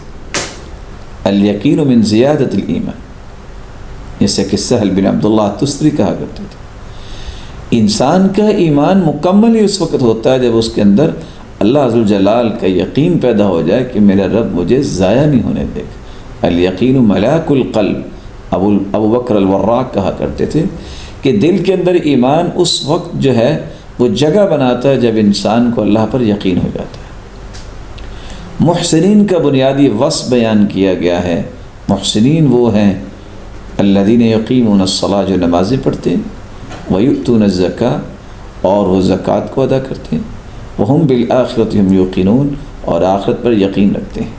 S1: الیقین من زیادت الایمان، جیسے کہ سہل بن عبداللہ تستری کہا کرتے تھے. انسان کا ایمان مکمل ہی اس وقت ہوتا ہے جب اس کے اندر اللہ عز و جلال کا یقین پیدا ہو جائے کہ میرا رب مجھے ضائع نہیں ہونے دے گا. الیقین ملاک القلب. ابو بکر الوراق کہا کرتے تھے کہ دل کے اندر ایمان اس وقت جو ہے وہ جگہ بناتا ہے جب انسان کو اللہ پر یقین ہو جاتا ہے. محسنین کا بنیادی وصف بیان کیا گیا ہے. محسنین وہ ہیں الذین یقیمون الصلاۃ، جو نمازیں پڑھتے ہیں، ویؤتون الزکاۃ، اور وہ زکوٰۃ کو ادا کرتے ہیں، وہم بالآخرۃ ہم یوقنون، اور آخرت پر یقین رکھتے ہیں.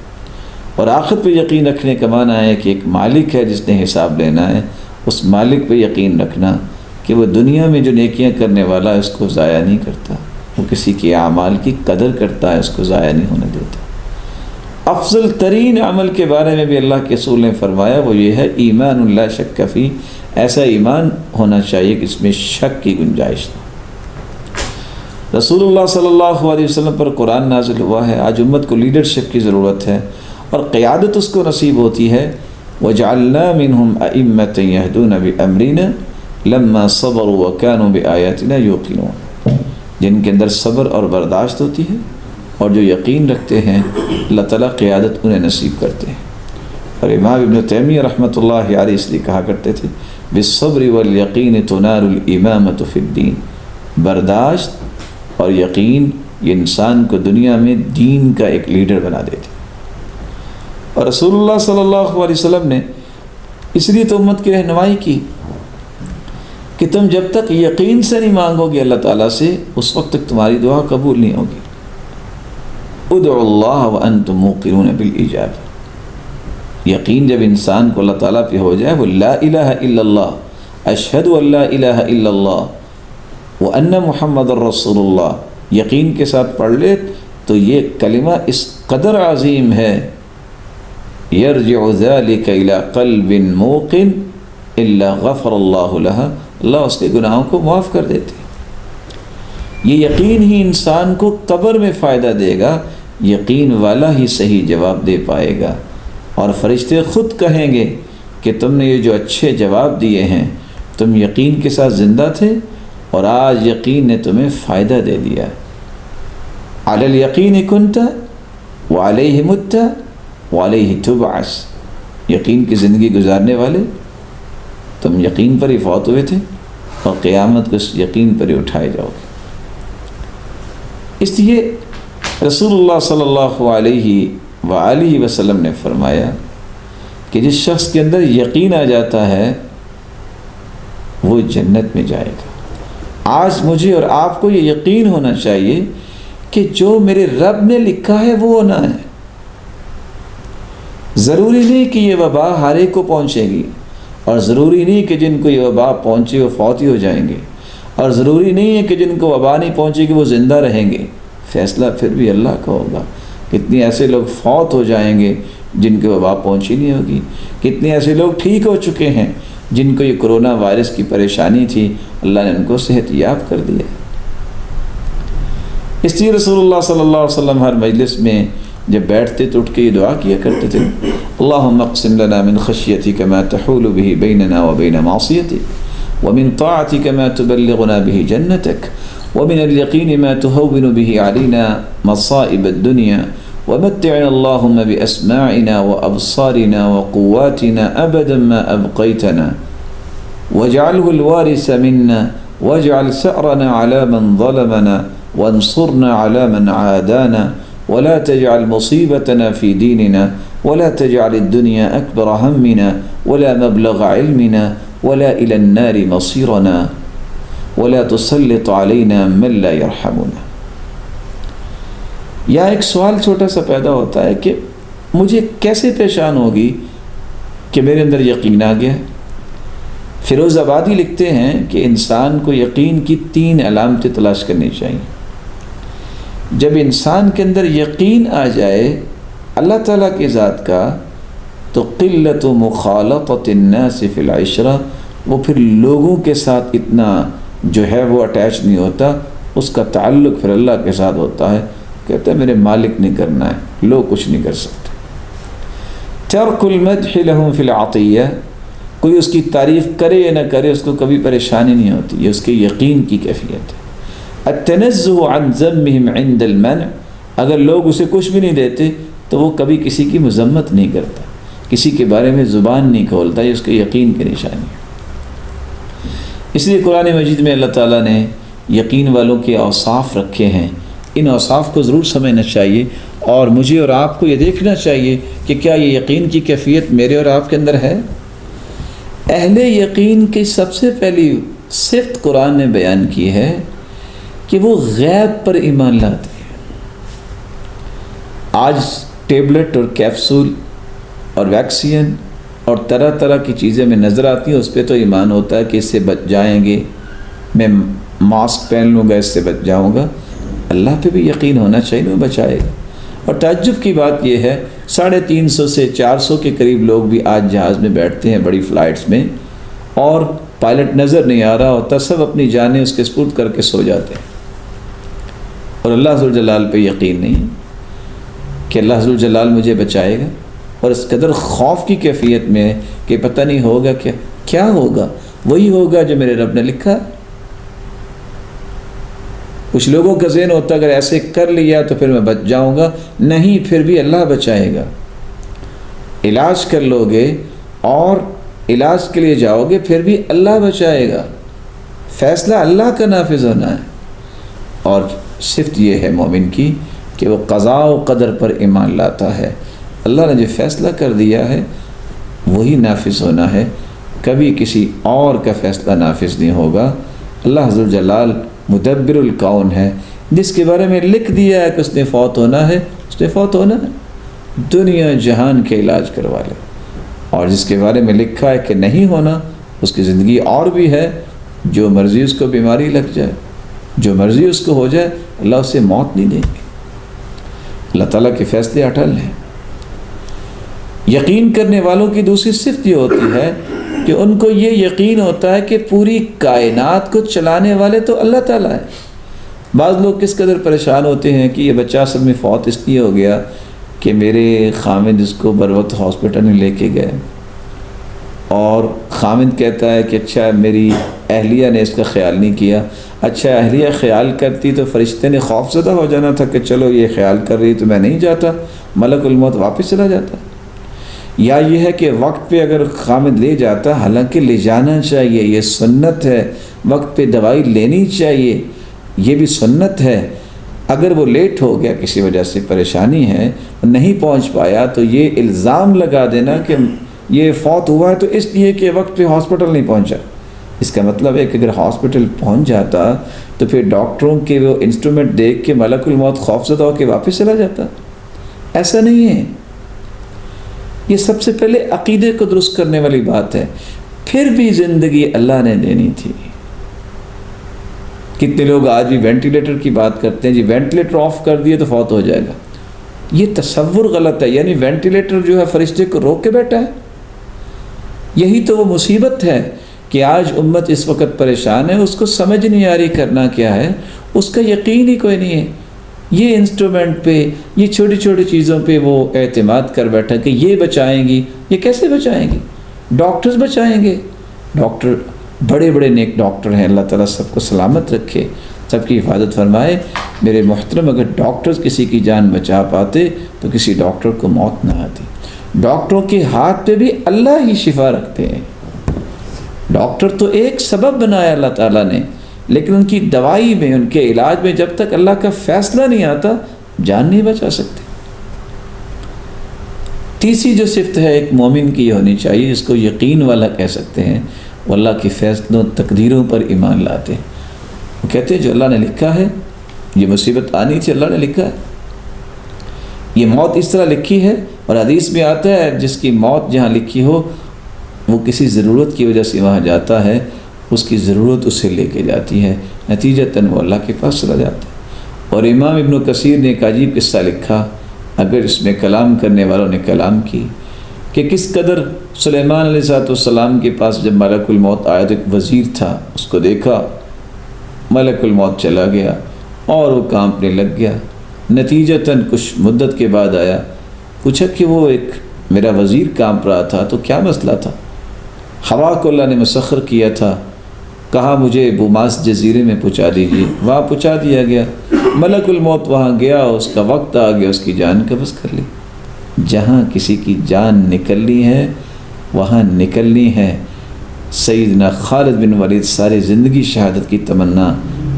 S1: اور آخرت پہ یقین رکھنے کا معنی ہے کہ ایک مالک ہے جس نے حساب لینا ہے، اس مالک پہ یقین رکھنا کہ وہ دنیا میں جو نیکیاں کرنے والا ہے اس کو ضائع نہیں کرتا، وہ کسی کے اعمال کی قدر کرتا ہے، اس کو ضائع نہیں ہونے دیتا. افضل ترین عمل کے بارے میں بھی اللہ کے رسول نے فرمایا وہ یہ ہے ایمان لا شک فی، ایسا ایمان ہونا چاہیے کہ اس میں شک کی گنجائش نہ. رسول اللہ صلی اللہ علیہ وسلم پر قرآن نازل ہوا ہے. آج امت کو لیڈرشپ کی ضرورت ہے اور قیادت اس کو نصیب ہوتی ہے. وَجَعَلْنَا مِنْهُمْ أَئِمَّةً يَهْدُونَ بِأَمْرِنَا لَمَّا صَبَرُوا وَكَانُوا بِآيَاتِنَا يُوقِنُونَ. جن کے اندر صبر اور برداشت ہوتی ہے اور جو یقین رکھتے ہیں اللہ تعالیٰ قیادت انہیں نصیب کرتے ہیں. اور امام ابن تیمیہ رحمۃ اللہ علیہ اس لیے کہا کرتے تھے بالصبر والیقین تنال الامامۃ فی الدین. برداشت اور یقین یہ انسان کو دنیا میں دین کا ایک لیڈر بنا دیتے. اور رسول اللہ صلی اللہ علیہ وسلم نے اس لیے تو امت کی رہنمائی کی کہ تم جب تک یقین سے نہیں مانگو گے اللہ تعالیٰ سے اس وقت تک تمہاری دعا قبول نہیں ہوگی. ادعوا اللہ وانتم موقنون بالاجابہ. یقین جب انسان کو اللہ تعالیٰ پہ ہو جائے، وہ لا الہ الا اللہ، اشہد ان لا الہ الا اللہ وان محمد الرسول اللہ یقین کے ساتھ پڑھ لے تو یہ کلمہ اس قدر عظیم ہے. یرجع ذلک الی قلب موقن الا غفر اللہ لہا، اللہ اس کے گناہوں کو معاف کر دیتے. یہ یقین ہی انسان کو قبر میں فائدہ دے گا. یقین والا ہی صحیح جواب دے پائے گا. اور فرشتے خود کہیں گے کہ تم نے یہ جو اچھے جواب دیے ہیں تم یقین کے ساتھ زندہ تھے اور آج یقین نے تمہیں فائدہ دے دیا. علی الیقین کنت وعلیہ مت وعلیہ تبعث. یقین کی زندگی گزارنے والے تم یقین پر ہی فوت ہوئے تھے اور قیامت کو اس یقین پر ہی اٹھائے جاؤ گے. اس لیے رسول اللہ صلی اللہ علیہ وآلہ وسلم نے فرمایا کہ جس شخص کے اندر یقین آ جاتا ہے وہ جنت میں جائے گا. آج مجھے اور آپ کو یہ یقین ہونا چاہیے کہ جو میرے رب نے لکھا ہے وہ ہونا ہے. ضروری نہیں کہ یہ وبا ہر ایک کو پہنچے گی، اور ضروری نہیں کہ جن کو یہ وبا پہنچے وہ فوت ہی ہو جائیں گے، اور ضروری نہیں ہے کہ جن کو وبا نہیں پہنچے گی وہ زندہ رہیں گے. فیصلہ پھر بھی اللہ کا ہوگا. کتنے ایسے لوگ فوت ہو جائیں گے جن کے وبا پہنچی نہیں ہوگی. کتنے ایسے لوگ ٹھیک ہو چکے ہیں جن کو یہ کرونا وائرس کی پریشانی تھی، اللہ نے ان کو صحت یاب کر دیا. اس لیے رسول اللہ صلی اللہ علیہ وسلم ہر مجلس میں جب بیٹھتے تو اٹھ کے یہ دعا کیا کرتے تھے اللہم اقسم لنا من خشیتک ما تحول به بیننا وبین معصیتک ومن طاعتک ما تبلغنا به جنتک ومن الیقین ما تهون به علینا مصائب الدنیا ومتعنا اللہم باسماعنا وابصارنا وقواتنا ابدا ما ابقیتنا واجعله الوارث منا واجعل ثأرنا على من ظلمنا وانصرنا على من عادانا ولا تجعل مصيبتنا في ديننا ولا تجعل الدنيا أكبر همنا ولا مبلغ علمنا ولا إلى النار مصيرنا ولا تسلط علينا من لا يرحمنا. یا ایک سوال چھوٹا سا پیدا ہوتا ہے کہ مجھے کیسے پہچان ہوگی کہ میرے اندر یقین آ گیا ہے؟ فیروز آبادی لکھتے ہیں کہ انسان کو یقین کی 3 علامتیں تلاش کرنی چاہیے. جب انسان کے اندر یقین آ جائے اللہ تعالیٰ کی ذات کا تو قلت مخالطۃ الناس فی العشرہ، وہ پھر لوگوں کے ساتھ اتنا جو ہے وہ اٹیچ نہیں ہوتا، اس کا تعلق پھر اللہ کے ساتھ ہوتا ہے. کہتا ہے میرے مالک نے کرنا ہے، لوگ کچھ نہیں کر سکتے. ترک المدح لہم فی العطیہ، کوئی اس کی تعریف کرے یا نہ کرے اس کو کبھی پریشانی نہیں ہوتی، یہ اس کے یقین کی کیفیت ہے. التنزہ عن ذمہم عند المنع، اگر لوگ اسے کچھ بھی نہیں دیتے تو وہ کبھی کسی کی مذمت نہیں کرتا، کسی کے بارے میں زبان نہیں کھولتا، یہ اس کے یقین کی نشانی ہے. اس لیے قرآن مجید میں اللہ تعالیٰ نے یقین والوں کے اوصاف رکھے ہیں. ان اوصاف کو ضرور سمجھنا چاہیے اور مجھے اور آپ کو یہ دیکھنا چاہیے کہ کیا یہ یقین کی کیفیت میرے اور آپ کے اندر ہے. اہل یقین کی سب سے پہلی صفت قرآن نے بیان کی ہے کہ وہ غیب پر ایمان لاتے ہیں. آج ٹیبلٹ اور کیپسول اور ویکسین اور طرح طرح کی چیزیں میں نظر آتی ہیں، اس پہ تو ایمان ہوتا ہے کہ اس سے بچ جائیں گے، میں ماسک پہن لوں گا اس سے بچ جاؤں گا. اللہ پہ بھی یقین ہونا چاہیے وہ بچائے گا. اور تعجب کی بات یہ ہے 350 سے 400 کے قریب لوگ بھی آج جہاز میں بیٹھتے ہیں بڑی فلائٹس میں، اور پائلٹ نظر نہیں آ رہا ہوتا، سب اپنی جانیں اس کے سپرد کر کے سو جاتے ہیں، اور اللہ ذوالجلال پہ یقین نہیں کہ اللہ ذوالجلال مجھے بچائے گا. اور اس قدر خوف کی کیفیت میں کہ پتہ نہیں ہوگا کیا ہوگا، وہی ہوگا جو میرے رب نے لکھا. کچھ لوگوں کا ذہن ہوتا ہے اگر ایسے کر لیا تو پھر میں بچ جاؤں گا، نہیں، پھر بھی اللہ بچائے گا. علاج کر لو گے اور علاج کے لیے جاؤ گے پھر بھی اللہ بچائے گا. فیصلہ اللہ کا نافذ ہونا ہے. اور صفت یہ ہے مومن کی کہ وہ قضاء و قدر پر ایمان لاتا ہے. اللہ نے جو فیصلہ کر دیا ہے وہی نافذ ہونا ہے، کبھی کسی اور کا فیصلہ نافذ نہیں ہوگا. اللہ ذوالجلال مدبر الکون ہے، جس کے بارے میں لکھ دیا ہے کہ اس نے فوت ہونا ہے اس نے فوت ہونا ہے، دنیا جہان کے علاج کروا لے. اور جس کے بارے میں لکھا ہے کہ نہیں ہونا اس کی زندگی اور بھی ہے، جو مرضی اس کو بیماری لگ جائے، جو مرضی اس کو ہو جائے، اللہ اسے موت نہیں دیں گے. اللہ تعالیٰ کے فیصلے اٹل ہیں. یقین کرنے والوں کی دوسری صفت یہ ہوتی ہے کہ ان کو یہ یقین ہوتا ہے کہ پوری کائنات کو چلانے والے تو اللہ تعالیٰ ہیں. بعض لوگ کس قدر پریشان ہوتے ہیں کہ یہ بچہ اصل میں فوت اس لیے ہو گیا کہ میرے خامد اس کو بر وقت ہاسپٹل میں لے کے گئے، اور خامد کہتا ہے کہ اچھا میری اہلیہ نے اس کا خیال نہیں کیا. اچھا اہلیہ خیال کرتی تو فرشتے نے خوف زدہ ہو جانا تھا کہ چلو یہ خیال کر رہی تو میں نہیں جاتا، ملک الموت واپس چلا جاتا. یا یہ ہے کہ وقت پہ اگر خامد لے جاتا، حالانکہ لے جانا چاہیے، یہ سنت ہے، وقت پہ دوائی لینی چاہیے، یہ بھی سنت ہے. اگر وہ لیٹ ہو گیا کسی وجہ سے پریشانی ہے نہیں پہنچ پایا تو یہ الزام لگا دینا کہ یہ فوت ہوا ہے تو اس لیے کہ وقت پہ ہاسپٹل نہیں پہنچا. اس کا مطلب ہے کہ اگر ہاسپٹل پہنچ جاتا تو پھر ڈاکٹروں کے وہ انسٹرومنٹ دیکھ کے ملک الموت خوفزدہ ہو کے واپس چلا جاتا. ایسا نہیں ہے. یہ سب سے پہلے عقیدے کو درست کرنے والی بات ہے. پھر بھی زندگی اللہ نے دینی تھی. کتنے لوگ آج بھی وینٹیلیٹر کی بات کرتے ہیں، جی وینٹیلیٹر آف کر دیے تو فوت ہو جائے گا. یہ تصور غلط ہے. یعنی وینٹیلیٹر جو ہے فرشتے کو روک کے بیٹھا ہے. یہی تو وہ مصیبت ہے کہ آج امت اس وقت پریشان ہے، اس کو سمجھ نہیں آ رہی کرنا کیا ہے، اس کا یقین ہی کوئی نہیں ہے. یہ انسٹرومنٹ پہ، یہ چھوٹی چھوٹی چیزوں پہ وہ اعتماد کر بیٹھا کہ یہ بچائیں گی. یہ کیسے بچائیں گی؟ ڈاکٹرز بچائیں گے. ڈاکٹر بڑے بڑے نیک ڈاکٹر ہیں، اللہ تعالیٰ سب کو سلامت رکھے، سب کی حفاظت فرمائے. میرے محترم، اگر ڈاکٹرز کسی کی جان بچا پاتے تو کسی ڈاکٹر کو موت نہ آتی. ڈاکٹروں کے ہاتھ پہ بھی اللہ ہی شفا رکھتے ہیں. ڈاکٹر تو ایک سبب بنایا اللہ تعالیٰ نے، لیکن ان کی دوائی میں، ان کے علاج میں جب تک اللہ کا فیصلہ نہیں آتا جان نہیں بچا سکتے۔ تیسری جو صفت ہے ایک مومن کی یہ ہونی چاہیے، جس کو یقین والا کہہ سکتے ہیں، وہ اللہ کے فیصلوں تقدیروں پر ایمان لاتے ہیں۔ وہ کہتے ہیں جو اللہ نے لکھا ہے، یہ مصیبت آنی تھی اللہ نے لکھا ہے، یہ موت اس طرح لکھی ہے، اور حدیث میں آتا ہے جس کی موت جہاں لکھی ہو وہ کسی ضرورت کی وجہ سے وہاں جاتا ہے، اس کی ضرورت اسے لے کے جاتی ہے، نتیجتاً وہ اللہ کے پاس چلا جاتا ہے۔ اور امام ابن کثیر نے ایک عجیب قصہ لکھا، اگر اس میں کلام کرنے والوں نے کلام کی، کہ کس قدر سلیمان علیہ السلام کے پاس جب ملک الموت آیا تو ایک وزیر تھا، اس کو دیکھا ملک الموت چلا گیا اور وہ کانپنے لگ گیا۔ نتیجتاً کچھ مدت کے بعد آیا، پوچھا کہ وہ ایک میرا وزیر کانپ رہا تھا تو کیا مسئلہ تھا؟ ہوا کو اللہ نے مسخر کیا تھا، کہا مجھے بوماس جزیرے میں پہنچا دیجیے، وہاں پہنچا دیا گیا، ملک الموت وہاں گیا، اس کا وقت آ گیا، اس کی جان قبض کر لی۔ جہاں کسی کی جان نکلنی ہے وہاں نکلنی ہے۔ سیدنا خالد بن ولید ساری زندگی شہادت کی تمنا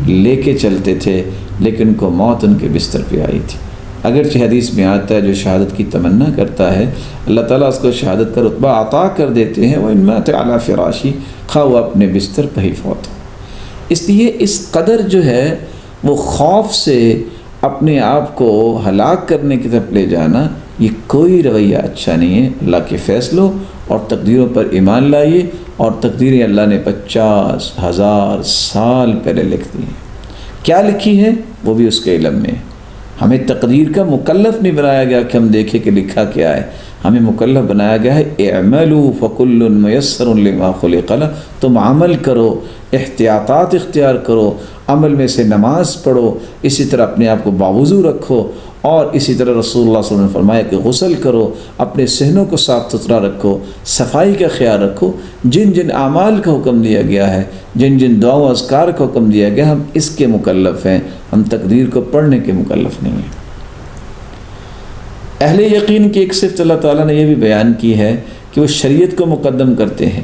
S1: لے کے چلتے تھے، لیکن ان کو موت ان کے بستر پہ آئی تھی۔ اگرچہ حدیث میں آتا ہے جو شہادت کی تمنا کرتا ہے اللہ تعالیٰ اس کو شہادت کا رتبہ عطا کر دیتے ہیں، وَإِنْ مَاتَ عَلَىٰ فِرَاشِهِ، خواہ وہ اپنے بستر پہ ہی فوت ہو۔ اس لیے اس قدر جو ہے وہ خوف سے اپنے آپ کو ہلاک کرنے کی طرف لے جانا، یہ کوئی رویہ اچھا نہیں ہے۔ اللہ کے فیصلوں اور تقدیروں پر ایمان لائیے، اور تقدیریں اللہ نے 50,000 سال پہلے لکھ دی ہیں۔ کیا لکھی ہے وہ بھی اس کے علم میں ہے۔ ہمیں تقدیر کا مکلف نہیں بنایا گیا کہ ہم دیکھیں کہ لکھا کیا ہے، ہمیں مکلف بنایا گیا ہے اعملوا فکل میسر لما خلق لہ، تم عمل کرو، احتیاطات اختیار کرو، عمل میں سے نماز پڑھو، اسی طرح اپنے آپ کو باوضو رکھو، اور اسی طرح رسول اللہ صلی اللہ علیہ وسلم نے فرمایا کہ غسل کرو، اپنے صحنوں کو صاف ستھرا رکھو، صفائی کا خیال رکھو۔ جن جن اعمال کا حکم دیا گیا ہے، جن جن دعاؤں اذکار کا حکم دیا گیا، ہم اس کے مکلف ہیں، ہم تقدیر کو پڑھنے کے مکلف نہیں ہیں۔ اہل یقین کی ایک صفت اللہ تعالیٰ نے یہ بھی بیان کی ہے کہ وہ شریعت کو مقدم کرتے ہیں۔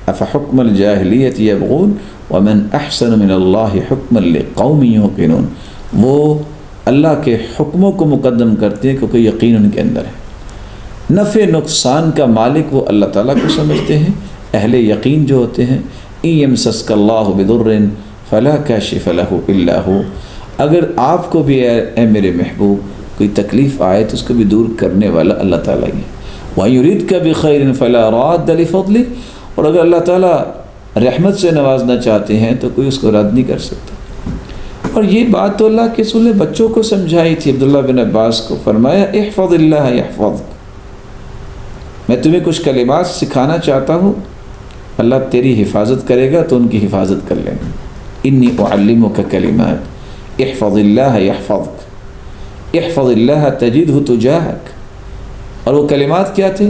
S1: افحکم الجاہلیت یبغون ومن احسن من اللہ حکما لقوم یوقنون، وہ اللہ کے حکموں کو مقدم کرتے ہیں کیونکہ یقین ان کے اندر ہے۔ نفع نقصان کا مالک وہ اللہ تعالیٰ کو سمجھتے ہیں۔ اہل یقین جو ہوتے ہیں، ان یمسسک اللہ بضر فلا کاشف لہ الا ہو، اگر آپ کو بھی اے میرے محبوب کوئی تکلیف آئے تو اس کو بھی دور کرنے والا اللہ تعالیٰ ہی ہے۔ وَيُرِدْكَ بِخَيْرٍ فَلَا رَادَّ لِفَضْلِهِ، اور اگر اللہ تعالیٰ رحمت سے نوازنا چاہتے ہیں تو کوئی اس کو رد نہیں کر سکتا۔ اور یہ بات تو اللہ کے رسول نے بچوں کو سمجھائی تھی، عبداللہ بن عباس کو فرمایا احفظ اللہ یحفظک، میں تمہیں کچھ کلمات سکھانا چاہتا ہوں، اللہ تیری حفاظت کرے گا تو ان کی حفاظت کر لیں۔ انی اعلمک کلمات احفظ اللہ یحفظک، احفظ اللہ تجدہ تجاہک، اور وہ کلمات کیا تھے؟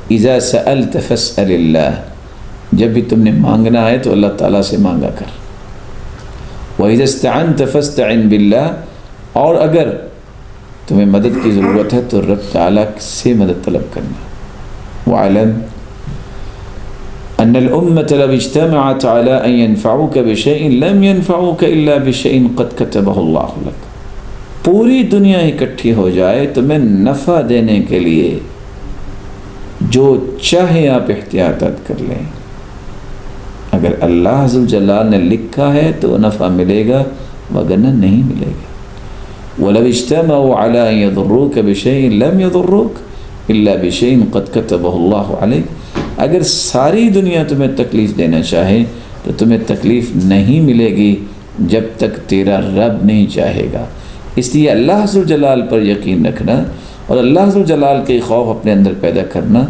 S1: اذا سألت فاسأل اللہ، جب بھی تم نے مانگنا ہے تو اللہ تعالیٰ سے مانگا کر۔ وَإِذَا اسْتَعَنْتَ فَاسْتَعِنْ بِاللَّهِ، اور اگر تمہیں مدد کی ضرورت ہے تو رب تعالیٰ سے مدد طلب کرنا۔ وَعَلَمْ أَنَّ الْأُمَّةَ لَوْ اجْتَمَعَتْ عَلَىٰ أَن يَنْفَعُوكَ بِشَيْءٍ لَمْ يَنْفَعُوكَ إِلَّا بِشَيْءٍ قَدْ كَتَبَهُ اللَّهُ لَكَ، پوری دنیا اکٹھی ہو جائے تمہیں نفع دینے کے لیے، جو چاہے آپ احتیاطات کر لیں، اگر اللہ عز و جلال نے لکھا ہے تو نفع ملے گا، وگرنہ نہیں ملے گا۔ وَلَوْ اجْتَمَعُوا عَلَىٰ أَن يَضُرُّوكَ بِشَيْءٍ لَمْ يَضُرُّوكَ إِلَّا بِشَيْءٍ قَدْ كَتَبَهُ اللَّهُ عَلَيْكَ، اگر ساری دنیا تمہیں تکلیف دینا چاہے تو تمہیں تکلیف نہیں ملے گی جب تک تیرا رب نہیں چاہے گا۔ اس لیے اللہ عز و جلال پر یقین رکھنا اور اللہ عز و جلال کے خوف اپنے اندر پیدا کرنا،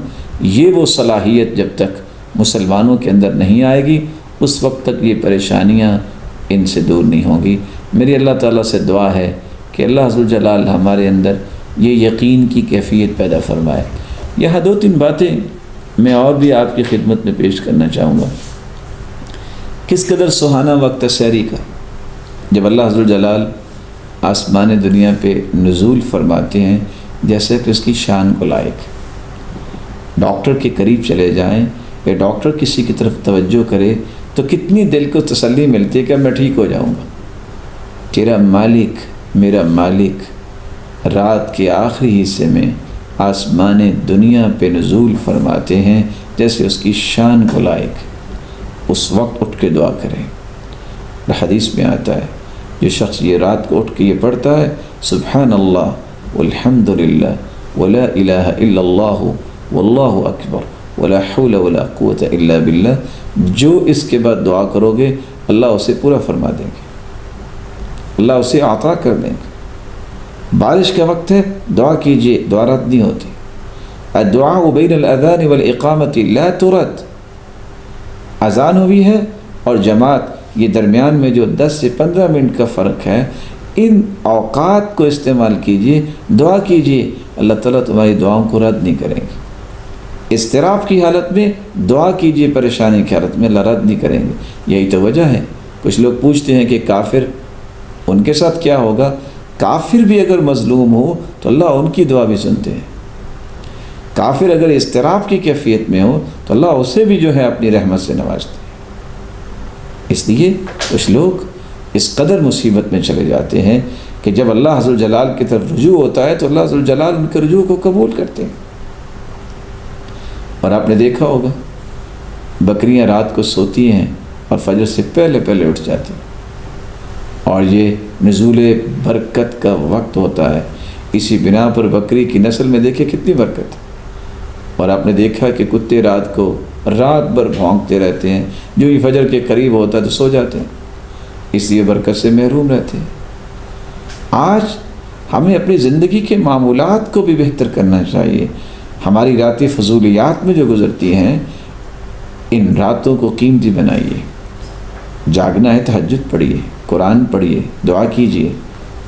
S1: یہ وہ صلاحیت جب تک مسلمانوں کے اندر نہیں آئے گی اس وقت تک یہ پریشانیاں ان سے دور نہیں ہوں گی۔ میری اللہ تعالیٰ سے دعا ہے کہ اللہ عز و جلال ہمارے اندر یہ یقین کی کیفیت پیدا فرمائے۔ یہاں دو تین باتیں میں اور بھی آپ کی خدمت میں پیش کرنا چاہوں گا۔ کس قدر سہانا وقت سحری کا، جب اللہ عز و جلال آسمان دنیا پہ نزول فرماتے ہیں جیسے کہ اس کی شان کو لائق۔ ڈاکٹر کے قریب چلے جائیں یا ڈاکٹر کسی کی طرف توجہ کرے تو کتنی دل کو تسلی ملتی ہے کہ میں ٹھیک ہو جاؤں گا۔ تیرا مالک، میرا مالک رات کے آخری حصے میں آسمان دنیا پہ نزول فرماتے ہیں جیسے اس کی شان کو لائق، اس وقت اٹھ کے دعا کریں۔ حدیث میں آتا ہے جو شخص یہ رات کو اٹھ کے یہ پڑھتا ہے سبحان اللہ والحمد للہ ولا الہ الا اللہ واللہ اکبر ولا حول ولا قوت الا باللہ، جو اس کے بعد دعا کرو گے اللہ اسے پورا فرما دیں گے، اللہ اسے عطا کر دیں گے۔ بارش کا وقت ہے، دعا کیجئے، دعا رد نہیں ہوتی۔ الدعاء بین الاذان والاقامت لا ترد، اذان ہوئی ہے اور جماعت، یہ درمیان میں جو 10 سے 15 منٹ کا فرق ہے، ان اوقات کو استعمال کیجئے، دعا کیجئے، اللہ تعالیٰ تمہاری دعاؤں کو رد نہیں کریں گے۔ اضطراب کی حالت میں دعا کیجئے، پریشانی کی حالت میں اللہ رد نہیں کریں گے۔ یہی تو وجہ ہے۔ کچھ لوگ پوچھتے ہیں کہ کافر، ان کے ساتھ کیا ہوگا؟ کافر بھی اگر مظلوم ہو تو اللہ ان کی دعا بھی سنتے ہیں۔ کافر اگر اضطراب کی کیفیت میں ہو تو اللہ اسے بھی جو ہے اپنی رحمت سے نوازتے ہیں۔ اس لیے کچھ لوگ اس قدر مصیبت میں چلے جاتے ہیں کہ جب اللہ عز وجلال کی طرف رجوع ہوتا ہے تو اللہ عز وجلال ان کے رجوع کو قبول کرتے ہیں۔ اور آپ نے دیکھا ہوگا بکریاں رات کو سوتی ہیں اور فجر سے پہلے پہلے اٹھ جاتی ہیں، اور یہ نزول برکت کا وقت ہوتا ہے۔ اسی بنا پر بکری کی نسل میں دیکھیں کتنی برکت ہے۔ اور آپ نے دیکھا کہ کتے رات کو رات بھر بھونکتے رہتے ہیں، جو ہی فجر کے قریب ہوتا ہے تو سو جاتے ہیں، اس لیے برکت سے محروم رہتے ہیں۔ آج ہمیں اپنی زندگی کے معمولات کو بھی بہتر کرنا چاہیے۔ ہماری راتیں فضولیات میں جو گزرتی ہیں، ان راتوں کو قیمتی بنائیے۔ جاگنا ہے، تہجد پڑھیے، قرآن پڑھیے، دعا کیجیے،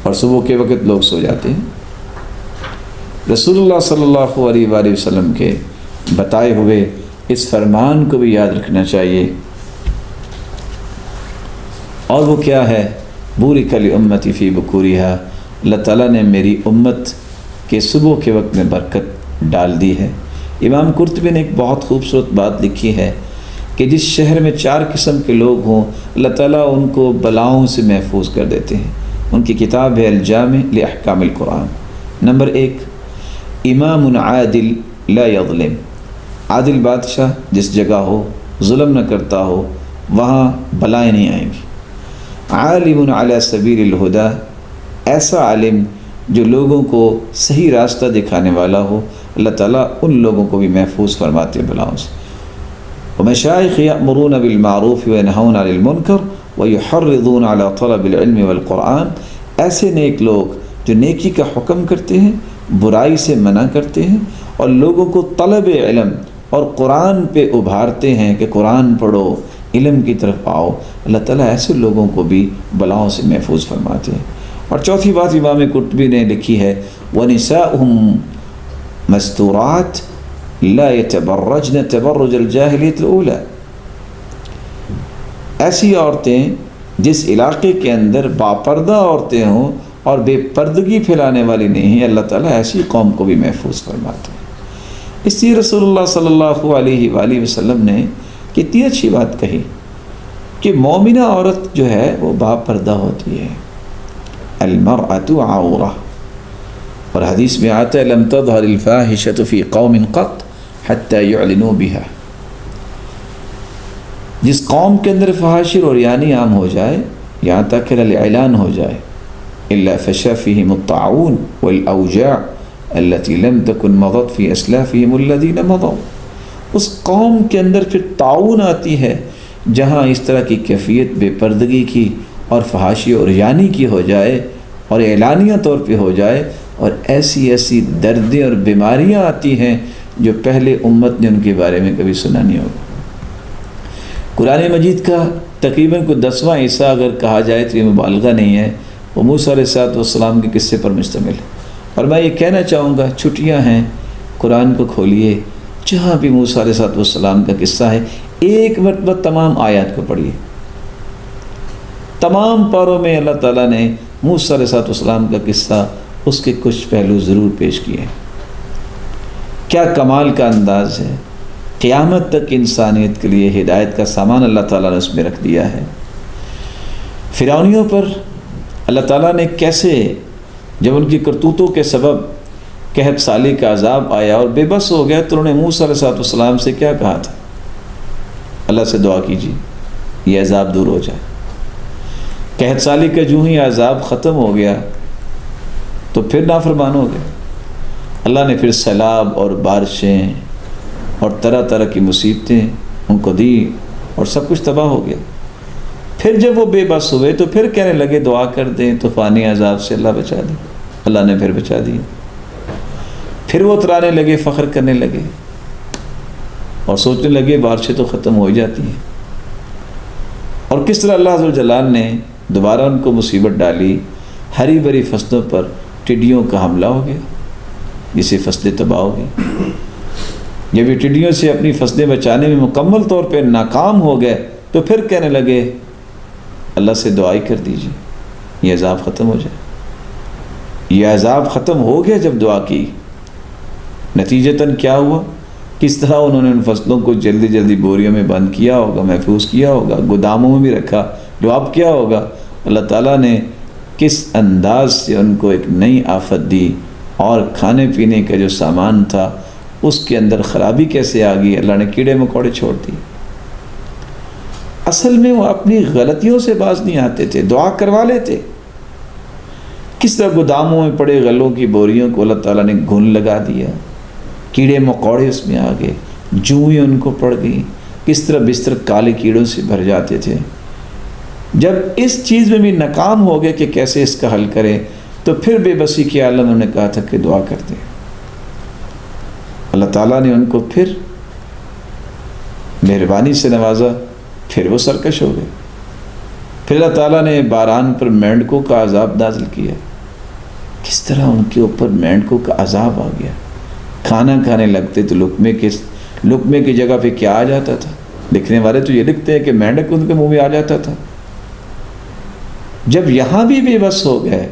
S1: اور صبح کے وقت لوگ سو جاتے ہیں۔ رسول اللہ صلی اللہ علیہ وآلہ وسلم کے بتائے ہوئے اس فرمان کو بھی یاد رکھنا چاہیے، اور وہ کیا ہے؟ بورک لامتی فی بکورہا، اللہ تعالیٰ نے میری امت کے صبح کے وقت میں برکت ڈال دی ہے۔ امام قرطبی نے ایک بہت خوبصورت بات لکھی ہے کہ جس شہر میں 4 قسم کے لوگ ہوں اللہ تعالیٰ ان کو بلاؤں سے محفوظ کر دیتے ہیں۔ ان کی کتاب ہے الجامع لاحکام القرآن۔ نمبر 1، امام عادل لا یظلم، عادل بادشاہ جس جگہ ہو، ظلم نہ کرتا ہو، وہاں بلائیں نہیں آئیں گی۔ عالم علی سبیل الہدی، ایسا عالم جو لوگوں کو صحیح راستہ دکھانے والا ہو، اللہ تعالیٰ ان لوگوں کو بھی محفوظ فرماتے ہیں بلاؤں سے۔ ومشائخ یأمرون بالمعروف وینہون عن المنکر ویحرضون علی طلب العلم والقرآن، ایسے نیک لوگ جو نیکی کا حکم کرتے ہیں، برائی سے منع کرتے ہیں، اور لوگوں کو طلب علم اور قرآن پہ ابھارتے ہیں کہ قرآن پڑھو، علم کی طرف آؤ، اللہ تعالیٰ ایسے لوگوں کو بھی بلاؤں سے محفوظ فرماتے ہیں۔ اور چوتھی بات امام قرطبی نے لکھی ہے وَنِسَاؤُهُمْ مَسْتُورَاتٌ لَا يَتَبَرَّجْنَ تَبَرُّجَ الْجَاهِلِيَّةِ الْأُولَى، ایسی عورتیں جس علاقے کے اندر باپردہ عورتیں ہوں اور بے پردگی پھیلانے والی نہیں ہیں، اللہ تعالیٰ ایسی قوم کو بھی محفوظ فرماتے ہیں۔ اس لیے رسول اللہ صلی اللہ علیہ وآلہ وسلم نے کتنی اچھی بات کہی کہ مومنہ عورت جو ہے وہ باپردہ ہوتی ہے، المرأة عورہ، اور حدیث میں آتا ہے لم تظہر الفاحشۃ فی قوم قط حتی یعلنوا بها، جس قوم کے اندر فحاشی اور یعنی عام ہو جائے، یہاں تک کہ اعلان ہو جائے، الا فشا فیہم الطاعون والاوجاع التي لم تكن مضت في اسلافهم الذين مضوا، اس قوم کے اندر پھر طاعون آتی ہے جہاں اس طرح کی کیفیت بے پردگی کی اور فحاشی اور یعنی کی ہو جائے اور اعلانیہ طور پہ ہو جائے، اور ایسی ایسی دردیں اور بیماریاں آتی ہیں جو پہلے امت نے ان کے بارے میں کبھی سنا نہیں ہوگا۔ قرآن مجید کا تقریباً کوئی 10واں حصہ اگر کہا جائے تو یہ مبالغہ نہیں ہے، وہ موسیٰ علیہ السلام کے قصے پر مشتمل ہے۔ اور میں یہ کہنا چاہوں گا، چھٹیاں ہیں، قرآن کو کھولیے، جہاں بھی موسیٰ علیہ السلام کا قصہ ہے ایک مرتبہ تمام آیات کو پڑھیے۔ تمام پاروں میں اللہ تعالیٰ نے موسیٰ علیہ السلام کا قصہ، اس کے کچھ پہلو ضرور پیش کیے۔ کیا کمال کا انداز ہے، قیامت تک انسانیت کے لیے ہدایت کا سامان اللہ تعالیٰ نے اس میں رکھ دیا ہے۔ فرعونیوں پر اللہ تعالیٰ نے کیسے جب ان کی کرتوتوں کے سبب قحط سالی کا عذاب آیا اور بے بس ہو گیا تو انہوں نے موسیٰ علیہ السلام سے کیا کہا تھا؟ اللہ سے دعا کیجیے یہ عذاب دور ہو جائے۔ قحط سالی کا جو ہی عذاب ختم ہو گیا تو پھر نافرمان ہو گئے۔ اللہ نے پھر سیلاب اور بارشیں اور طرح طرح کی مصیبتیں ان کو دی اور سب کچھ تباہ ہو گیا۔ پھر جب وہ بے بس ہوئے تو پھر کہنے لگے دعا کر دیں طوفانی عذاب سے اللہ بچا دیں۔ اللہ نے پھر بچا دیا۔ پھر وہ اترانے لگے، فخر کرنے لگے اور سوچنے لگے بارشیں تو ختم ہو ہی جاتی ہیں۔ اور کس طرح اللہ عز و جلال نے دوبارہ ان کو مصیبت ڈالی، ہری بھری فصلوں پر ٹڈیوں کا حملہ ہو گیا جس سے فصلیں تباہ ہو گئی۔ جب یہ ٹڈیوں سے اپنی فصلیں بچانے میں مکمل طور پہ ناکام ہو گئے تو پھر کہنے لگے اللہ سے دعائی کر دیجیے یہ عذاب ختم ہو جائے۔ یہ عذاب ختم ہو گیا جب دعا کی۔ نتیجتاً کیا ہوا؟ کس طرح انہوں نے ان فصلوں کو جلدی جلدی بوریوں میں بند کیا ہوگا، محفوظ کیا ہوگا، گوداموں میں بھی رکھا، جو اب کیا ہوگا؟ اللہ تعالیٰ نے کس انداز سے ان کو ایک نئی آفت دی اور کھانے پینے کا جو سامان تھا اس کے اندر خرابی کیسے آ گئی، اللہ نے کیڑے مکوڑے چھوڑ دی۔ اصل میں وہ اپنی غلطیوں سے باز نہیں آتے تھے، دعا کروا لیتے۔ کس طرح گوداموں میں پڑے غلوں کی بوریوں کو اللہ تعالیٰ نے گھن لگا دیا، کیڑے مکوڑے اس میں آ گئے، جوئیں ان کو پڑ گئیں، کس طرح بستر کالے کیڑوں سے بھر جاتے تھے۔ جب اس چیز میں بھی ناکام ہو گئے کہ کیسے اس کا حل کریں تو پھر بے بسی کی عالم انہوں نے کہا تھا کہ دعا کر دیں۔ اللہ تعالیٰ نے ان کو پھر مہربانی سے نوازا، پھر وہ سرکش ہو گئے۔ پھر اللہ تعالیٰ نے باران پر مینڈکوں کا عذاب نازل کیا۔ کس طرح ان کے اوپر مینڈکوں کا عذاب آ گیا، کھانا کھانے لگتے تو لقمے کی جگہ پہ کیا آ جاتا تھا؟ لکھنے والے تو یہ لکھتے ہیں کہ مینڈک ان کے منہ میں آ جاتا تھا۔ جب یہاں بھی بے بس ہو گئے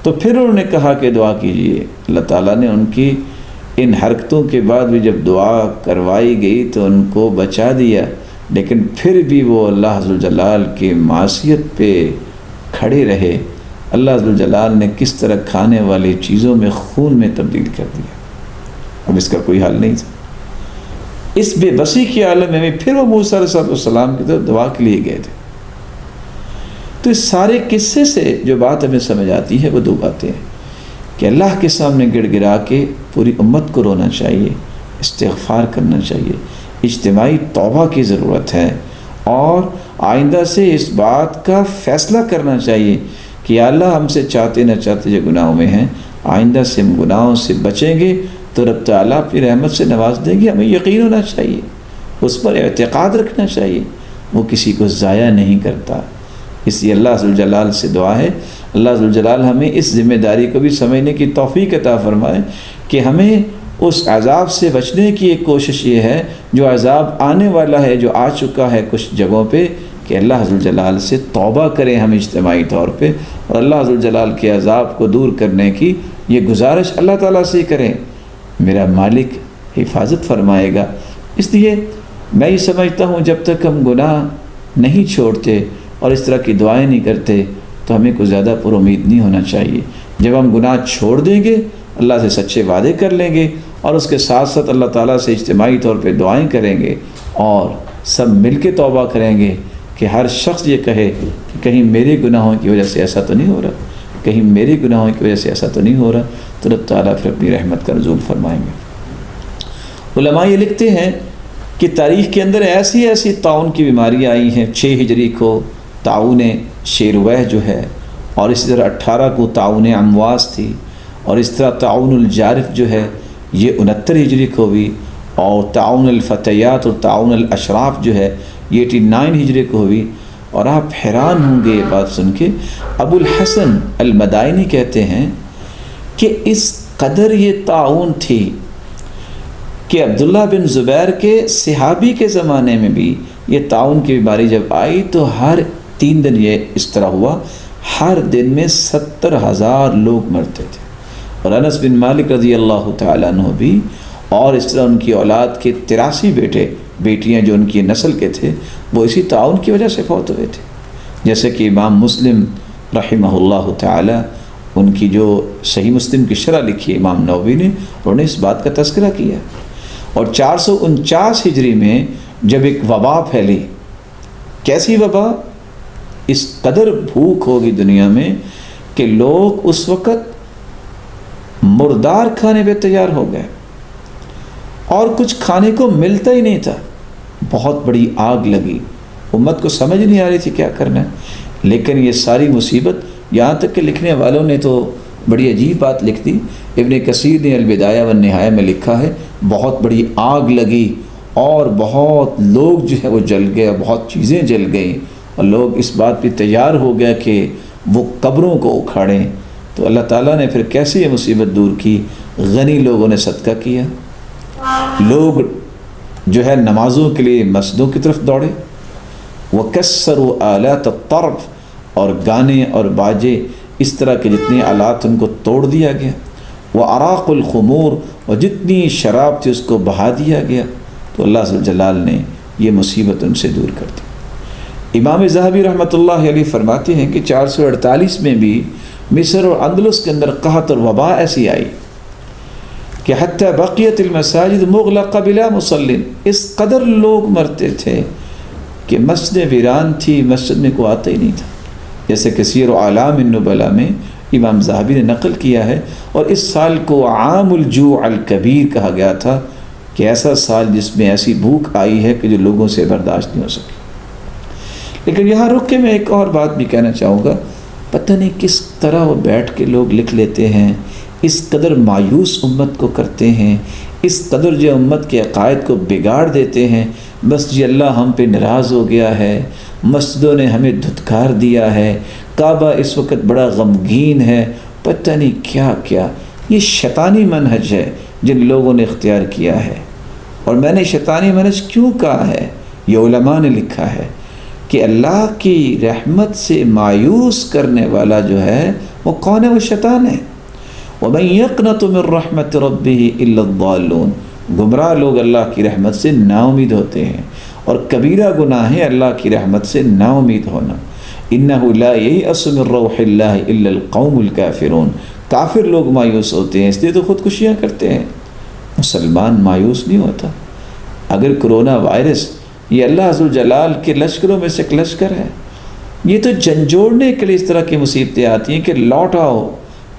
S1: تو پھر انہوں نے کہا کہ دعا کیجیے۔ اللہ تعالیٰ نے ان کی ان حرکتوں کے بعد بھی جب دعا کروائی گئی تو ان کو بچا دیا، لیکن پھر بھی وہ اللہ عز و جلال کی معصیت پہ کھڑے رہے۔ اللہ عز و جلال نے کس طرح کھانے والی چیزوں میں خون میں تبدیل کر دیا، اب اس کا کوئی حل نہیں تھا۔ اس بے بسی کی عالم میں پھر وہ موسیٰ علیہ السلام کی طرف دعا کے لیے گئے تھے۔ تو اس سارے قصے سے جو بات ہمیں سمجھ آتی ہے وہ دو باتیں ہیں کہ اللہ کے سامنے گڑ گڑا کے پوری امت کو رونا چاہیے، استغفار کرنا چاہیے، اجتماعی توبہ کی ضرورت ہے، اور آئندہ سے اس بات کا فیصلہ کرنا چاہیے کہ یا اللہ ہم سے چاہتے نہ چاہتے جو گناہوں میں ہیں، آئندہ سے ہم گناہوں سے بچیں گے تو رب تعالیٰ اپنی رحمت سے نواز دیں گے۔ ہمیں یقین ہونا چاہیے، اس پر اعتقاد رکھنا چاہیے، وہ کسی کو ضائع نہیں کرتا۔ اس لیے اللہ عز و جلال سے دعا ہے اللہ عز و جلال ہمیں اس ذمہ داری کو بھی سمجھنے کی توفیق عطا فرمائے کہ ہمیں اس عذاب سے بچنے کی ایک کوشش یہ ہے جو عذاب آنے والا ہے، جو آ چکا ہے کچھ جگہوں پہ، کہ اللہ عز و جلال سے توبہ کریں ہم اجتماعی طور پہ، اور اللہ عز و جلال کے عذاب کو دور کرنے کی یہ گزارش اللہ تعالیٰ سے کریں۔ میرا مالک حفاظت فرمائے گا۔ اس لیے میں یہ سمجھتا ہوں جب تک ہم گناہ نہیں چھوڑتے اور اس طرح کی دعائیں نہیں کرتے تو ہمیں کوئی زیادہ پر امید نہیں ہونا چاہیے۔ جب ہم گناہ چھوڑ دیں گے، اللہ سے سچے وعدے کر لیں گے اور اس کے ساتھ ساتھ اللہ تعالیٰ سے اجتماعی طور پہ دعائیں کریں گے اور سب مل کے توبہ کریں گے کہ ہر شخص یہ کہے کہ کہیں میرے گناہوں کی وجہ سے ایسا تو نہیں ہو رہا، کہیں میرے گناہوں کی وجہ سے ایسا تو نہیں ہو رہا، تو رب تعالیٰ پھر اپنی رحمت کا نزول فرمائیں گے۔ علماء یہ لکھتے ہیں کہ تاریخ کے اندر ایسی ایسی طاعون کی بیماریاں آئی ہیں۔ 6 ہجری کو طاعون شیروہ جو ہے، اور اسی طرح 18 کو طاعون امواس تھی، اور اس طرح طاعون الجارف جو ہے یہ 69 ہجری کو ہوئی، اور طاعون الفتیات اور طاعون الاشراف جو ہے یہ 89 ہجری کو ہوئی۔ اور آپ حیران ہوں گے یہ بات سن کے، ابو الحسن المدائنی کہتے ہیں کہ اس قدر یہ طاعون تھی کہ عبداللہ بن زبیر کے صحابی کے زمانے میں بھی یہ طاعون کی بیماری جب آئی تو ہر 3 دن یہ اس طرح ہوا، ہر دن میں 70,000 لوگ مرتے تھے۔ اور انس بن مالک رضی اللہ تعالیٰ عنہ بھی اور اس طرح ان کی اولاد کے 83 بیٹے بیٹیاں جو ان کی نسل کے تھے وہ اسی تعاون کی وجہ سے فوت ہوئے تھے. جیسے کہ امام مسلم رحمہ اللہ تعالی ان کی جو صحیح مسلم کی شرح لکھی ہے امام نووی نے، انہوں نے اس بات کا تذکرہ کیا. اور 449 ہجری میں جب ایک وبا پھیلی، کیسی وبا؟ اس قدر بھوک ہوگی دنیا میں کہ لوگ اس وقت مردار کھانے پہ تیار ہو گئے اور کچھ کھانے کو ملتا ہی نہیں تھا. بہت بڑی آگ لگی، امت کو سمجھ نہیں آ رہی تھی کیا کرنا ہے. لیکن یہ ساری مصیبت، یہاں تک کہ لکھنے والوں نے تو بڑی عجیب بات لکھ دی. ابن کثیر نے البدایہ والنہایہ میں لکھا ہے بہت بڑی آگ لگی اور بہت لوگ جو ہے وہ جل گئے، بہت چیزیں جل گئیں، اور لوگ اس بات پہ تیار ہو گیا کہ وہ قبروں کو اکھاڑیں. تو اللہ تعالیٰ نے پھر کیسے یہ مصیبت دور کی؟ غنی لوگوں نے صدقہ کیا، لوگ جو ہے نمازوں کے لیے مسجدوں کی طرف دوڑے. وَكَسَّرُوا آلَاتَ الطَّرْبِ، اور گانے اور باجے اس طرح کے جتنے آلات ان کو توڑ دیا گیا. وَأَرَاقُ الْخُمُورِ، اور جتنی شراب تھی اس کو بہا دیا گیا. تو اللہ ذو الجلال نے یہ مصیبت ان سے دور کر دی. امام ذہبی رحمۃ اللہ علیہ فرماتے ہیں کہ 448 میں بھی مصر اور اندلس کے اندر قحط اور وبا ایسی آئی کہ حتیٰ بقیت المساجد مغلقہ بلا مصلین، اس قدر لوگ مرتے تھے کہ مسجد ویران تھی، مسجد میں کوئی آتا ہی نہیں تھا. جیسے کہ سیر و اعلام النبلاء میں امام ذہبی نے نقل کیا ہے. اور اس سال کو عام الجوع الکبیر کہا گیا تھا کہ ایسا سال جس میں ایسی بھوک آئی ہے کہ جو لوگوں سے برداشت نہیں ہو سکی. لیکن یہاں رک کے میں ایک اور بات بھی کہنا چاہوں گا. پتہ نہیں کس طرح وہ بیٹھ کے لوگ لکھ لیتے ہیں، اس قدر مایوس امت کو کرتے ہیں، اس قدر جو امت کے عقائد کو بگاڑ دیتے ہیں. بس جی اللہ ہم پہ ناراض ہو گیا ہے، مسجدوں نے ہمیں دھتکار دیا ہے، کعبہ اس وقت بڑا غمگین ہے، پتہ نہیں کیا کیا. یہ شیطانی منہج ہے جن لوگوں نے اختیار کیا ہے. اور میں نے شیطانی منہج کیوں کہا ہے؟ یہ علماء نے لکھا ہے کہ اللہ کی رحمت سے مایوس کرنے والا جو ہے وہ کون ہے؟ وہ شیطان ہے. وَمَن يَقْنَطُ مِن رَحْمَةِ رَبِّهِ إِلَّا الضَّالُّونَ، گمراہ لوگ اللہ کی رحمت سے نا امید ہوتے ہیں، اور کبیرہ گناہ ہے اللہ کی رحمت سے نا امید ہونا. إِنَّهُ لَا يَيْأَسُ مِن رَوْحِ اللَّهِ إِلَّا الْقَوْمُ الْكَافِرُونَ، کافر لوگ مایوس ہوتے ہیں، اس لیے تو خودکشیاں کرتے ہیں. مسلمان مایوس نہیں ہوتا. اگر کرونا وائرس یہ اللہ عز و جلال کے لشکروں میں سے ایک لشکر ہے، یہ تو جھنجھوڑنے کے لیے اس طرح کی مصیبتیں آتی ہیں کہ لوٹ آؤ،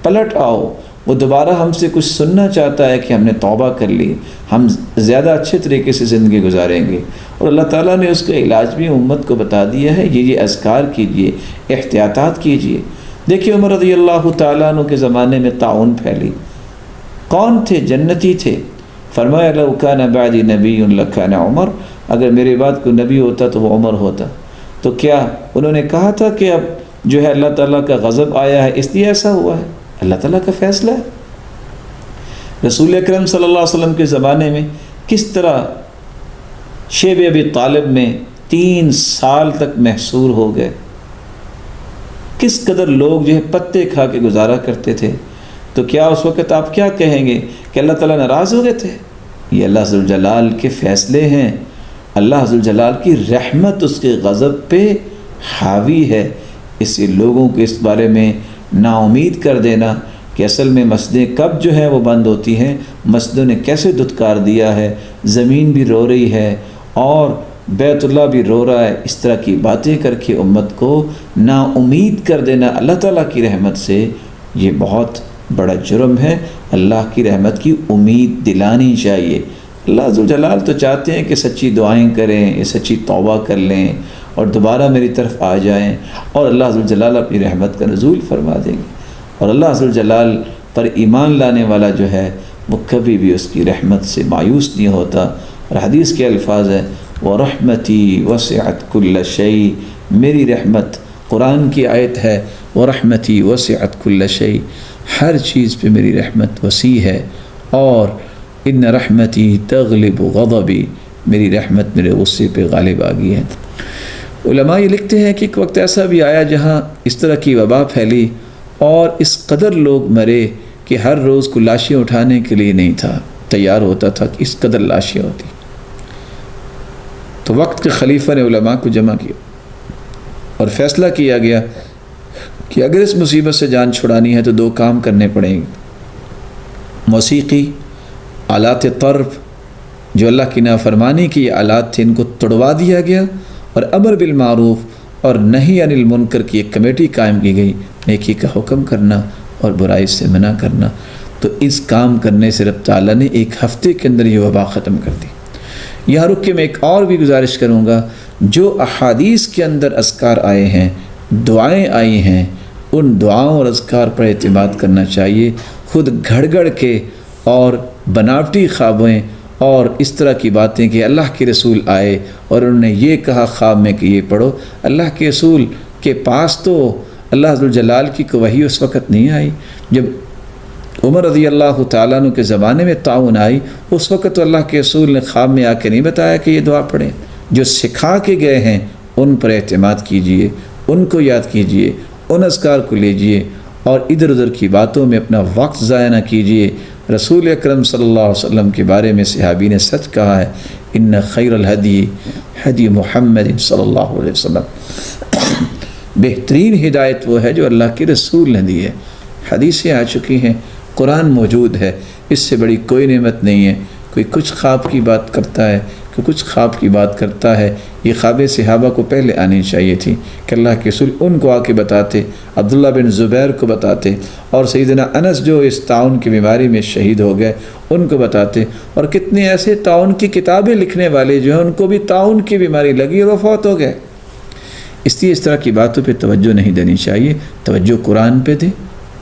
S1: پلٹ آؤ. وہ دوبارہ ہم سے کچھ سننا چاہتا ہے کہ ہم نے توبہ کر لی، ہم زیادہ اچھے طریقے سے زندگی گزاریں گے. اور اللہ تعالیٰ نے اس کا علاج بھی امت کو بتا دیا ہے. یہ اذکار کیجئے، احتیاطات کیجئے. دیکھیے عمر رضی اللہ تعالیٰ عنہ کے زمانے میں طاعون پھیلی. کون تھے؟ جنتی تھے. فرمایا لو کان بعدی نبی لکان عمر، اگر میرے بعد کوئی نبی ہوتا تو وہ عمر ہوتا. تو کیا انہوں نے کہا تھا کہ اب جو ہے اللہ تعالیٰ کا غضب آیا ہے اس لیے ایسا ہوا ہے؟ اللہ تعالیٰ کا فیصلہ ہے. رسول اکرم صلی اللہ علیہ وسلم کے زمانے میں کس طرح شیب ابی طالب میں 3 سال تک محصور ہو گئے، کس قدر لوگ جو ہے پتے کھا کے گزارا کرتے تھے. تو کیا اس وقت آپ کیا کہیں گے کہ اللہ تعالیٰ ناراض ہو گئے تھے؟ یہ اللہ ذو الجلال کے فیصلے ہیں. اللہ ذو الجلال کی رحمت اس کے غضب پہ حاوی ہے. اس سے لوگوں کو اس بارے میں نا امید کر دینا کہ اصل میں مسجدیں کب جو ہے وہ بند ہوتی ہیں، مسجدوں نے کیسے دھتکار دیا ہے، زمین بھی رو رہی ہے اور بیت اللہ بھی رو رہا ہے، اس طرح کی باتیں کر کے امت کو نا امید کر دینا اللہ تعالیٰ کی رحمت سے، یہ بہت بڑا جرم ہے. اللہ کی رحمت کی امید دلانی چاہیے. اللہ عز و جلال تو چاہتے ہیں کہ سچی دعائیں کریں، یہ سچی توبہ کر لیں اور دوبارہ میری طرف آ جائیں، اور اللہ عز و جلال اپنی رحمت کا نزول فرما دیں گے. اور اللہ عز و جلال پر ایمان لانے والا جو ہے وہ کبھی بھی اس کی رحمت سے مایوس نہیں ہوتا. اور حدیث کے الفاظ ہے وَرَحْمَتِي وَسِعَتْ كُلَّ شَيْءٍ، میری رحمت، قرآن کی آیت ہے وَرَحْمَتِي وَسِعَتْ كُلَّ شَيْءٍ، ہر چیز پہ میری رحمت وسیع ہے. اور ان رحمتی تغلب غضبی، میری رحمت میرے غصے پہ غالب آ گئی ہے. علماء یہ لکھتے ہیں کہ ایک وقت ایسا بھی آیا جہاں اس طرح کی وبا پھیلی اور اس قدر لوگ مرے کہ ہر روز کو لاشیں اٹھانے کے لیے نہیں تھا، تیار ہوتا تھا کہ اس قدر لاشیں ہوتی. تو وقت کے خلیفہ نے علماء کو جمع کیا اور فیصلہ کیا گیا کہ اگر اس مصیبت سے جان چھڑانی ہے تو 2 کام کرنے پڑیں گے. موسیقی، آلات طرب جو اللہ کی نافرمانی کی آلات تھے، ان کو توڑوا دیا گیا، اور امر بالمعروف اور نہی عن المنکر کی ایک کمیٹی قائم کی گئی، نیکی کا حکم کرنا اور برائی سے منع کرنا. تو اس کام کرنے سے رب تعالیٰ نے 1 ہفتے کے اندر یہ وبا ختم کر دی. یہاں رک کے میں ایک اور بھی گزارش کروں گا، جو احادیث کے اندر اذکار آئے ہیں، دعائیں آئی ہیں، ان دعاؤں اور اذکار پر اعتماد کرنا چاہیے. خود گھڑ گھڑ کے اور بناوٹی خوابیں اور اس طرح کی باتیں کہ اللہ کے رسول آئے اور انہوں نے یہ کہا خواب میں کہ یہ پڑھو. اللہ کے رسول کے پاس تو اللہ ذوالجلال کی کوئی وحی اس وقت نہیں آئی. جب عمر رضی اللہ تعالیٰ عنہ کے زمانے میں طاعون آئی، اس وقت تو اللہ کے رسول نے خواب میں آ کے نہیں بتایا کہ یہ دعا پڑھیں. جو سکھا کے گئے ہیں ان پر اعتماد کیجئے، ان کو یاد کیجئے، ان اذکار کو لیجئے، اور ادھر ادھر کی باتوں میں اپنا وقت ضائع نہ کیجئے. رسول اکرم صلی اللہ علیہ وسلم کے بارے میں صحابی نے سچ کہا ہے، ان خیر الہدی ہدی محمد صلی اللہ علیہ وسلم. بہترین ہدایت وہ ہے جو اللہ کے رسول نے دی ہے. حدیثیں آ چکی ہیں، قرآن موجود ہے، اس سے بڑی کوئی نعمت نہیں ہے. کوئی کچھ خواب کی بات کرتا ہے، کوئی کچھ خواب کی بات کرتا ہے. یہ خواب صحابہ کو پہلے آنی چاہیے تھی کہ اللہ کے رسول ان کو آ کے بتاتے، عبداللہ بن زبیر کو بتاتے، اور سیدنا انس جو اس طاعون کی بیماری میں شہید ہو گئے ان کو بتاتے. اور کتنے ایسے طاعون کی کتابیں لکھنے والے جو ہیں ان کو بھی طاعون کی بیماری لگی اور وہ فوت ہو گئے. اس لیے اس طرح کی باتوں پہ توجہ نہیں دینی چاہیے. توجہ قرآن پہ دیں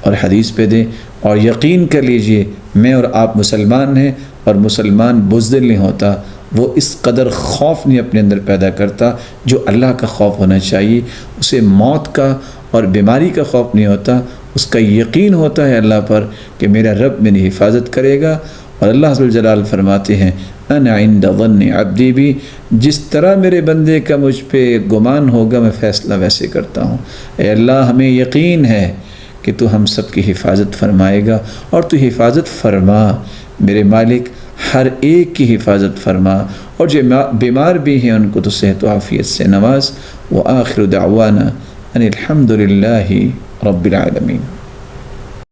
S1: اور حدیث پہ دیں، اور یقین کر لیجئے میں اور آپ مسلمان ہیں، اور مسلمان بزدل نہیں ہوتا، وہ اس قدر خوف نہیں اپنے اندر پیدا کرتا جو اللہ کا خوف ہونا چاہیے. اسے موت کا اور بیماری کا خوف نہیں ہوتا، اس کا یقین ہوتا ہے اللہ پر کہ میرا رب میری حفاظت کرے گا. اور اللہ ذوالجلال فرماتے ہیں انا عند ظن عبدی بھی، جس طرح میرے بندے کا مجھ پہ گمان ہوگا میں فیصلہ ویسے کرتا ہوں. اے اللہ ہمیں یقین ہے کہ تو ہم سب کی حفاظت فرمائے گا، اور تو حفاظت فرما میرے مالک، ہر ایک کی حفاظت فرما، اور جو بیمار بھی ہیں ان کو تو صحت و عافیت سے نواز. وآخر دعوانا ان الحمد للہ رب العالمین.